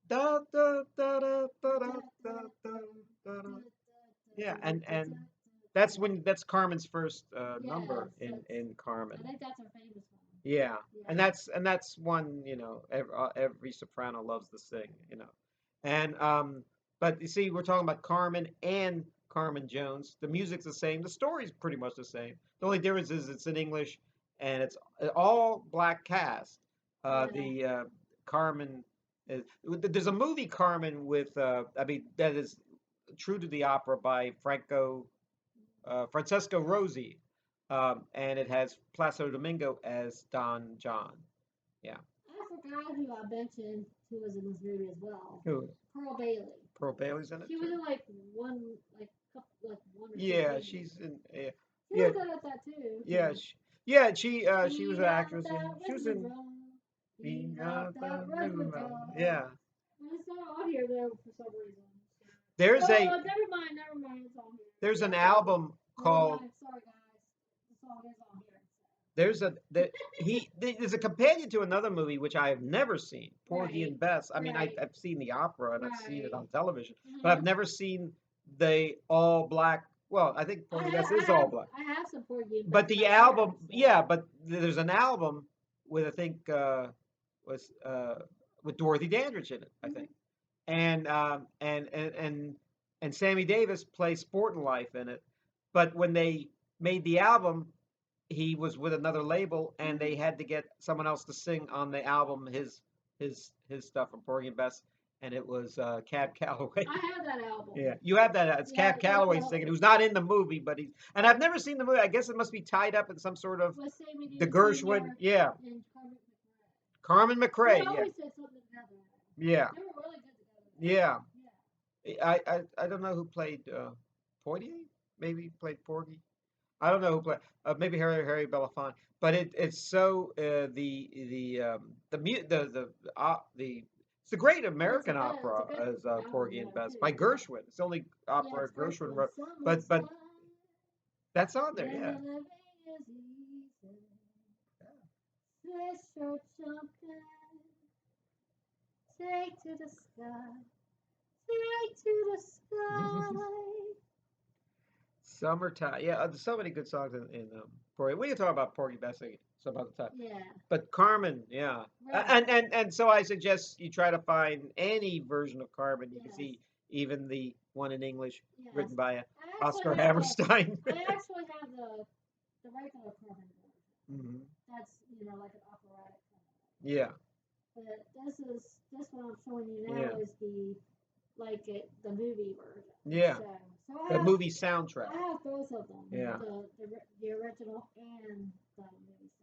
Da, da, da, da, da, da, da, da, da, da. Yeah, and that's Carmen's first number Yes, in Carmen. I think that's her famous one. Yeah, and Yeah. that's one, every soprano loves to sing, and but you see, we're talking about Carmen and Carmen Jones. The music's the same, the story's pretty much the same. The only difference is it's in English and it's all black cast. Yeah. The Carmen is, there's a movie Carmen with I mean that is true to the opera by Francesco Rosi, and it has Placido Domingo as Don John. Yeah. I forgot who I mentioned who was in this movie as well. Who? Pearl Bailey. Pearl Bailey's in it She was too. in like one, one or two Yeah, things. she's in. She Yeah, was good at that too. yeah, yeah. She was Beat an up actress. that She was rhythm and in. drum. Being Beat up Out that the rhythm and River. drum. Yeah. And it's not on here though for some reason. There's Oh, a never mind, never mind. It's on here. there's an Never album called mind. Sorry guys. The song is on here. there's a there, there's a companion to another movie which I have never seen, Porgy Right. and Bess. I mean, Right. I've seen the opera and I've seen it Right. on television, but I've Mhm. never seen the all black. Well, I think Porgy and Bess is all black. I have some Porgy and But Bess the back there. album, So. yeah, but there's an album with I think was with Dorothy Dandridge in it, I think, and and Sammy Davis plays Sportin' Life in it. But when they made the album, he was with another label, and they had to get someone else to sing on the album his stuff from Porgy and Bess, and it was Cab Calloway. I have that album. Yeah, you have that. It's Yeah, Cab Calloway singing, who's not in the movie, but he's. And I've never seen the movie. I guess it must be tied up in some sort of With Sammy the Davis Gershwin. Jr. Yeah, and Carmen Carmen McRae. McRae. They Yeah, always said something together. yeah, They were really good together. yeah. Yeah. I don't know who played Porgy. Maybe played Porgy. I don't know who played. Maybe Harry Belafonte. But it's so the it's a great American opera It's a good as album Porgy and though Bess too. by Gershwin. It's the only Yeah, opera it's Gershwin Gershwin. wrote. But Summertime. that's on there. When Yeah. the living is easy. Let's show something. Take to the sky. Take to the sky. Summertime. Yeah, there's so many good songs in Porgy. We can talk about Porgy Bess some other time. Yeah. But Carmen, yeah. Right. And so I suggest you try to find any version of Carmen. You can Yes. see even the one in English Yes. written by I Oscar actually have Hammerstein. I actually have the regular Carmen version. hmm That's like an operatic kind of. Yeah, But this one I'm showing you now yeah, is the movie version. yeah. So The movie soundtrack. I have both of them. Yeah. The original and the movie soundtrack.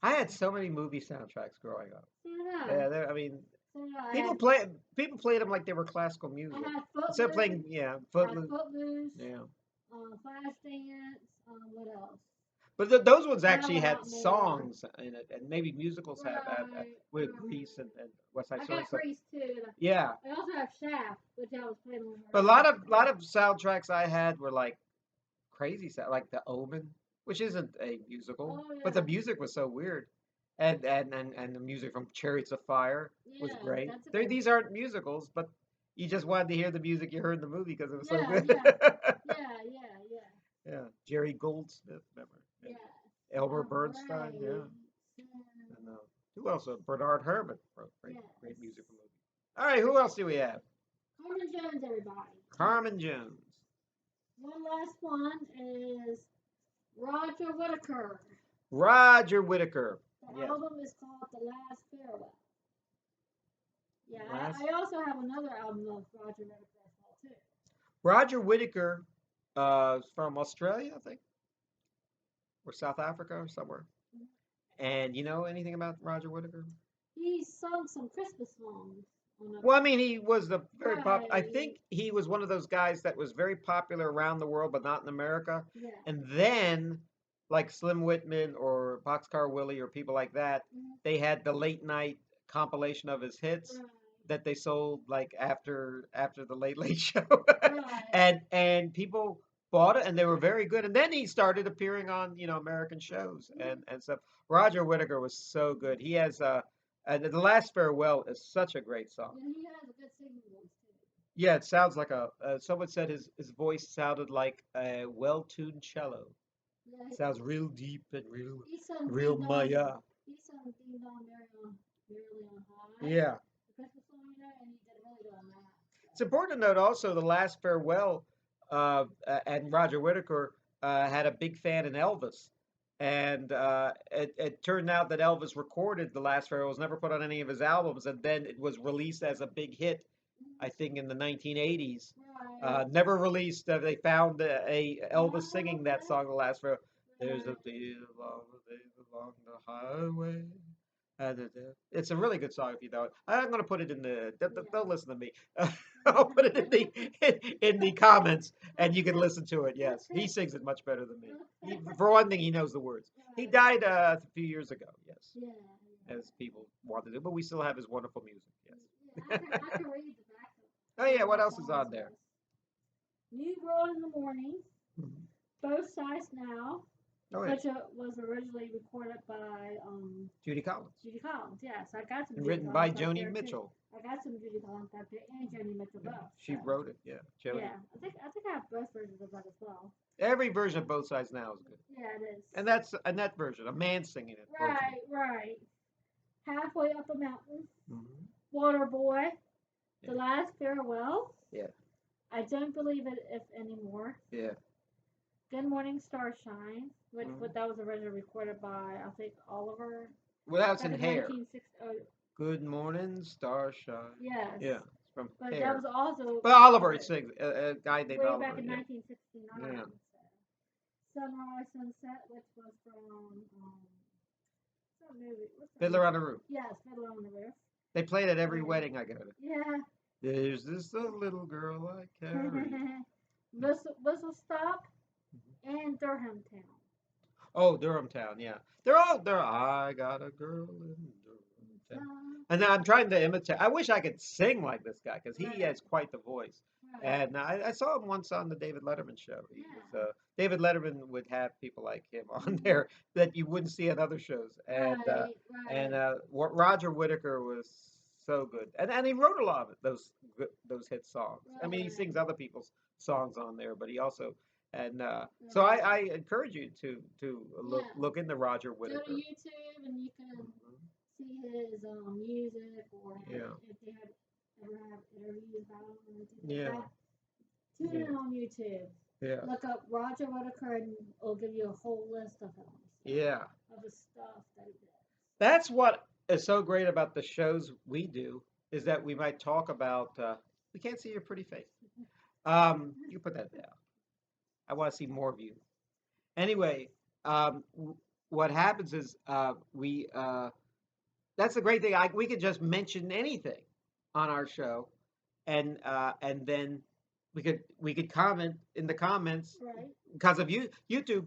I had so many movie soundtracks growing up. So, Yeah, I mean, I people had, people played them like they were classical music. I had Instead of Footloose. playing, yeah, I had Footloose. Footloose. Yeah. Flashdance. What else? But those ones I have actually a had lot more. songs in it, and maybe musicals have Right. with Right. Grease and West Side I Story. got So, Grease too. yeah, I also have Shaft, which I was playing on. but a lot of soundtracks I had were like crazy sound, like The Omen, which isn't a musical, Oh but the yeah. music was so weird, and the music from Chariots of Fire was Yeah, great. that's a good. These aren't musicals, but you just wanted to hear the music you heard in the movie because it was so Yeah, good. yeah. Yeah, Jerry Goldsmith, remember? Yeah. Elmer All Bernstein, yeah. right. And who else? Bernard Herrmann wrote great Yes. music for movies. All right, who else do we have? Carmen Jones, everybody. Carmen Jones. One last one is Roger Whittaker. Roger Whittaker. The Yes. album is called The Last Farewell. Yeah, Last- I also have another album of Roger Whittaker as well too. Roger Whittaker is from Australia, I think, or South Africa or somewhere. Mhm. And you know anything about Roger Whittaker? He sung some Christmas songs on a. Well, I mean, he was the very pop. I Right. think he was one of those guys that was very popular around the world, but not in America. Yeah. And then, like Slim Whitman or Boxcar Willie or people like that, Mhm. they had the late night compilation of his hits Right. that they sold like after the Late Late Show, Right. and people bought it and they were very good. And then he started appearing on American shows and stuff. Roger Whittaker was so good. He has The Last Farewell is such a great song. And he has a good singing voice too. Yeah, it sounds like someone said his voice sounded like a well-tuned cello. Yeah, Sounds real deep and real, he sung real Ding Dong. Maya. He sung Ding Dong Merrily on High. Yeah. The Christmas song, and he did really good on that. It's important to note also the last farewell, and Roger Whittaker had a big fan in Elvis. And it turned out that Elvis recorded the last farewell, was never put on any of his albums, and then it was released as a big hit, I think, in the 1980s. Right. Never released. They found a Elvis Oh, singing that okay. song, the last farewell. There's a Right. deal along the highway. It's a really good song if you know it. I'm going to put it in the. Don't listen to me. I'll put it in the comments, and you can listen to it. Yes, he sings it much better than me. For one thing, he knows the words. He died a few years ago. Yes, Yeah. as people wanted to, but we still have his wonderful music. Yes. Yeah, I can read the back of Oh yeah, what the else is on songs there? was New World in the Morning, Mhm. Both Sides Now, Oh yeah, which was originally recorded by Judy Collins, Judy Collins. Yes, I got some and Judy written by Collins back Joni there too. Mitchell. I got some Judy Collins back there and Joni Mitchell Yeah, both. she So. wrote it. Yeah, Joni. Yeah, I think I have both versions of that as well. Every version of Both Sides Now is good. Yeah, it is. And that version, a man singing it. Right, right. Halfway Up a Mountain, Mm-hmm. Water Boy, Yeah. The Last Farewell. Yeah. I Don't Believe It If Anymore. Yeah. Good Morning Starshine, which Mhm. that was originally recorded by I think Oliver. Well, that's Back in in Hair. 1960. Good morning, starshine. Yes. Yeah, it's from But Hair. that was also. But Oliver sings, a guy named way Oliver. back in Yeah. 1969. Yeah. So. Sunrise Sunset, which was from what's that movie? What's that Fiddler movie? on the Roof. Yes, Fiddler on the Roof. They played at every Um, wedding I go to. Yeah. There's this little girl I carry. Whistle Stop and Durham Town. Oh, Durham Town, yeah. They're I got a girl in Durham Town. And then I'm trying to imitate. I wish I could sing like this guy because he Right. has quite the voice. Right. And I saw him once on the David Letterman show. He Yeah. was, David Letterman would have people like him on there that you wouldn't see at other shows. And Right. Roger Whittaker was so good, and he wrote a lot of it, those hit songs. I mean, he Right. sings other people's songs on there, but he also and so I encourage you to look into Roger Go Whittaker. to YouTube and you can see his music or if they ever have interviews about him or anything like that. Tune in on YouTube. Yeah. Look up Roger Whittaker and it'll give you a whole list of him. Yeah. Of the stuff that he did. That's what is so great about the shows we do is that we might talk about. We can't see your pretty face. You put that down. I want to see more of you. Anyway, what happens is we. That's the great thing. We could just mention anything on our show, and then we could comment in the comments. Right. Because of YouTube,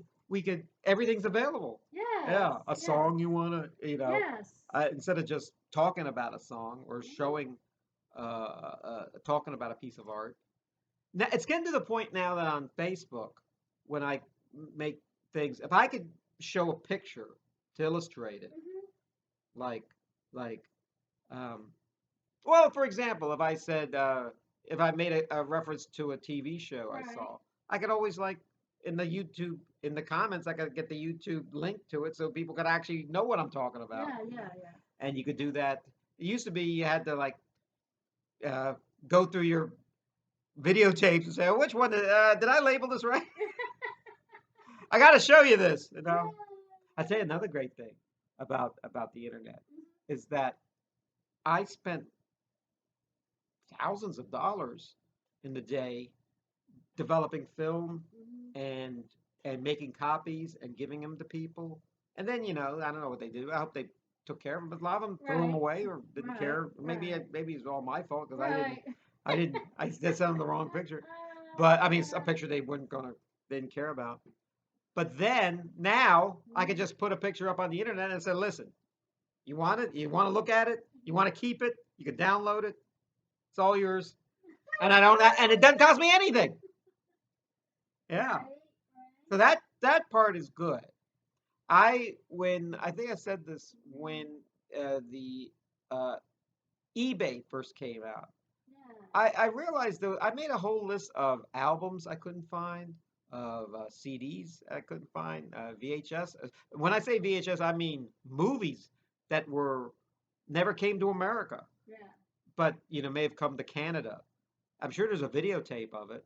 everything's available. Yes. Yeah, a song you want to, Yes. instead of just talking about a song or showing, talking about a piece of art. Now it's getting to the point now that on Facebook, when I make things, if I could show a picture to illustrate it, like, well, for example, if I said, if I made a reference to a TV show I saw, I could always in the comments, I could get the YouTube link to it so people could actually know what I'm talking about. Yeah. And you could do that. It used to be you had to go through your videotapes and say, oh, which one did I label this right? I got to show you this. I'd say another great thing about the internet is that I spent thousands of dollars in the day developing film and making copies and giving them to people. And then, I don't know what they do. I hope they took care of them, but a lot of them threw them away or didn't care. Maybe it's all my fault because I did send them the wrong picture. But I mean, it's a picture they didn't care about. But then now I could just put a picture up on the internet and say, listen, you want it? You want to look at it? You want to keep it? You can download it. It's all yours. And and it doesn't cost me anything. Yeah. So that part is good. I think I said this when the eBay first came out. I realized though I made a whole list of albums I couldn't find CDs I couldn't find, VHS. When I say VHS, I mean movies that were never came to America, Yeah. but may have come to Canada. I'm sure there's a videotape of it,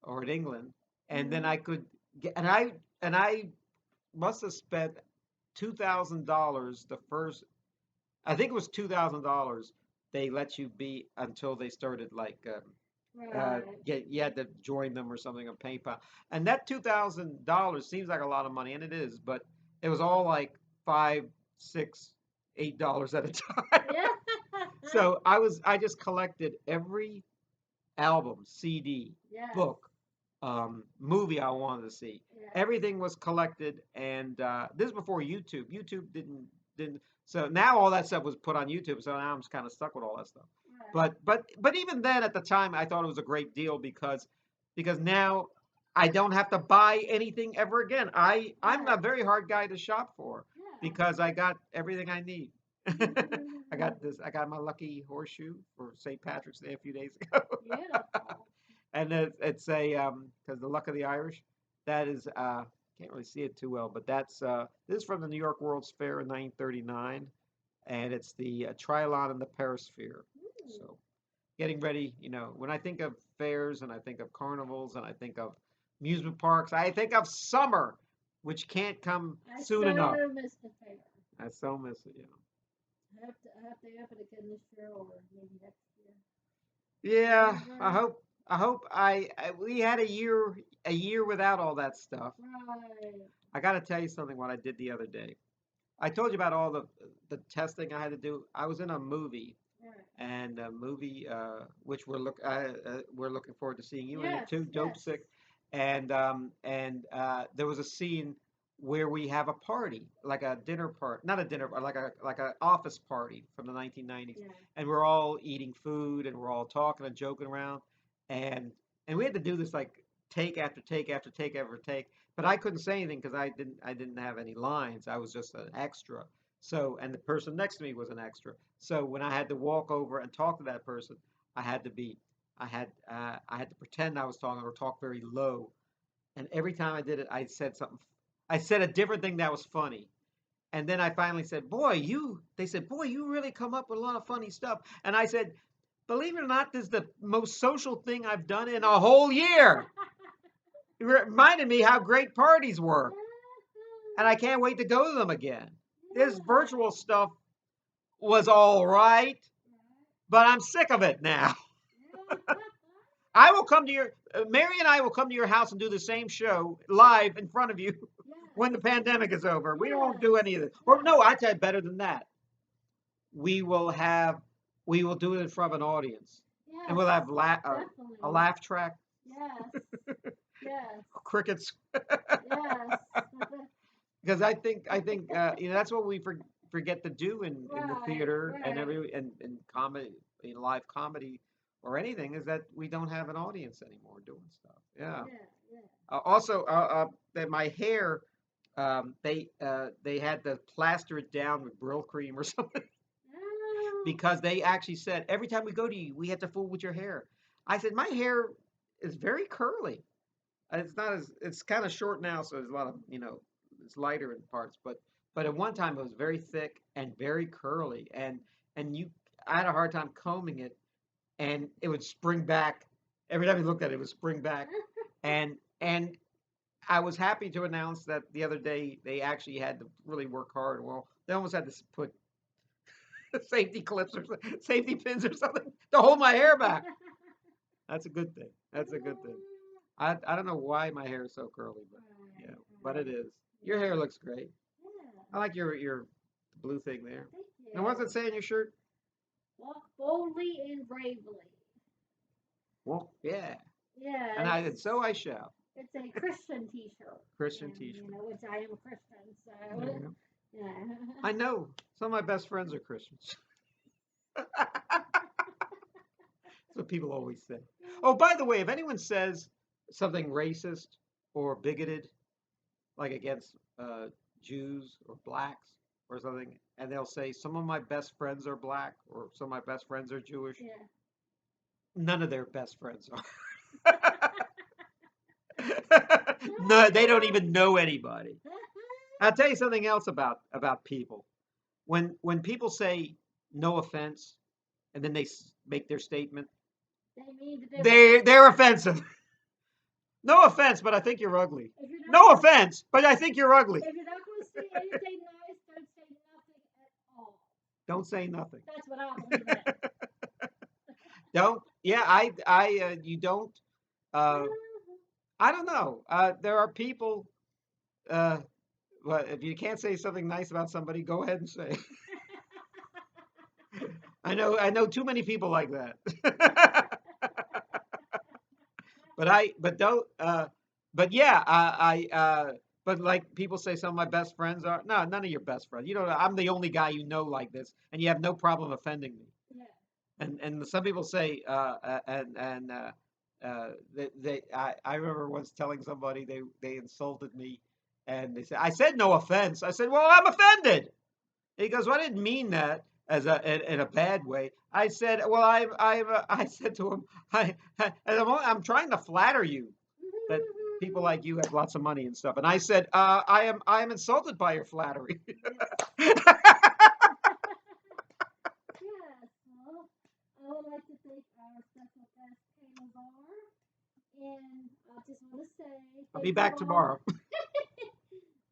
or in England, and then I could get, and I must have spent $2,000 the first. I think it was $2,000. They let you be until they started like Right. you had to join them or something on PayPal. And that $2,000 seems like a lot of money, and it is, but it was all like 5, 6, $8 at a time. Yeah. So I just collected every album, CD, Yes. book, movie I wanted to see. Yes. Everything was collected, and this is before YouTube. YouTube didn't. So now all that stuff was put on YouTube. So now I'm just kind of stuck with all that stuff. Right. But even then, at the time, I thought it was a great deal because now I don't have to buy anything ever again. I'm a Right. very hard guy to shop for Yeah. because I got everything I need. Mhm. I got this. I got my lucky horseshoe for St. Patrick's Day a few days ago. Beautiful. And it's a because the luck of the Irish. That is can't really see it too well, but this is from the New York World's Fair in 1939, and it's the Trilon and the Perisphere. Ooh. So getting ready, when I think of fairs and I think of carnivals and I think of amusement parks, I think of summer, which can't come I soon enough. so miss the fair. I so miss it. I have to open it again this year or maybe next year. Yeah, I Whenever. hope. I hope we had a year without all that stuff. Right. I got to tell you something. What I did the other day. I told you about all the testing I had to do. I was in a movie, Right. and a movie which we're looking forward to seeing you in it Yes. too. Dope Yes. sick, and there was a scene where we have a party, like a dinner party, not a dinner, but like a office party from the 1990s, Yeah. and we're all eating food and we're all talking and joking around, and and we had to do this like take after take after take after take, but I couldn't say anything because I didn't have any lines. I was just an extra. So, and the person next to me was an extra. So when I had to walk over and talk to that person, I had to be, I had to pretend I was talking or talk very low. And every time I did it, I said something. I said a different thing that was funny. And then I finally said, "Boy, you." They said, "Boy, you really come up with a lot of funny stuff." And I said, "Believe it or not, this is the most social thing I've done in a whole year." It reminded me how great parties were, and I can't wait to go to them again. This virtual stuff was all right, but I'm sick of it now. I will come to Mary and I will come to your house and do the same show live in front of you when the pandemic is over. We won't do any of this. Or no, I tell you better than that. We will have, we will do it in front of an audience, and we'll have a laugh track, Yes. Yes. crickets, Yes. because I think that's what we forget to do in the Right. theater and Right. and comedy, in live comedy or anything, is that we don't have an audience anymore doing stuff. Yeah. Yeah. Yeah. Also, that my hair, they had to plaster it down with Brill cream or something Oh. because they actually said every time we go to you, we have to fool with your hair. I said my hair is very curly. It's not as it's kind of short now, so there's a lot of it's lighter in parts, but at one time it was very thick and very curly, and I had a hard time combing it, and it would spring back every time you looked at it. It would spring back, and I was happy to announce that the other day they actually had to really work hard. Well, they almost had to put safety clips or safety pins or something to hold my hair back. That's a good thing. That's a good thing. I don't know why my hair is so curly, but yeah, but it is. Your hair looks great. I Yeah. like your blue thing there. Thank And what's it you. say on your shirt? Walk boldly and bravely. Well, yeah. Yeah. And so I shall. It's a Christian T-shirt. Christian And, T-shirt. which I am a Christian, There so you go. yeah. I know some of my best friends are Christians. That's what people always say. Oh, by the way, if anyone says something racist or bigoted, like against Jews or blacks or something, and they'll say some of my best friends are black or some of my best friends are Jewish, Yeah. none of their best friends are. No, they don't even know anybody. I'll tell you something else about people. When people say no offense, and then they make their statement, They mean to do they're offensive. No offense, but I think you're ugly. No offense, but I think you're ugly. If you're not going to say anything nice, don't say nothing at all. Don't say nothing. That's what I believe in. Don't. Yeah, you don't. I don't know. There are people. But if you can't say something nice about somebody, go ahead and say. I know too many people like that. but don't. But yeah, but like people say, some of my best friends are no, none of your best friends. You know, I'm the only guy you know like this, and you have no problem offending me. Yeah. And some people say, I remember once telling somebody they insulted me, and they said, I said no offense. I said, well, I'm offended. He goes, well, I didn't mean that as in a bad way. I said, well, I said to him, I'm trying to flatter you that people like you have lots of money and stuff. And I said, I am insulted by your flattery. Yes, well, I would like to thank our special guest, Kaye Lazar. And I just want to say, I'll be back tomorrow.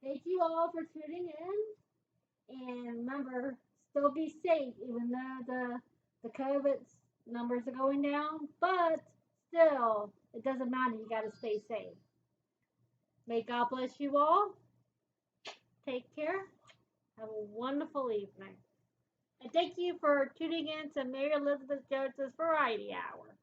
Thank you all for tuning in. And remember, still be safe, even though the COVID numbers are going down. But still, it doesn't matter. You got to stay safe. May God bless you all. Take care. Have a wonderful evening. And thank you for tuning in to Mary Elizabeth Jones's Variety Hour.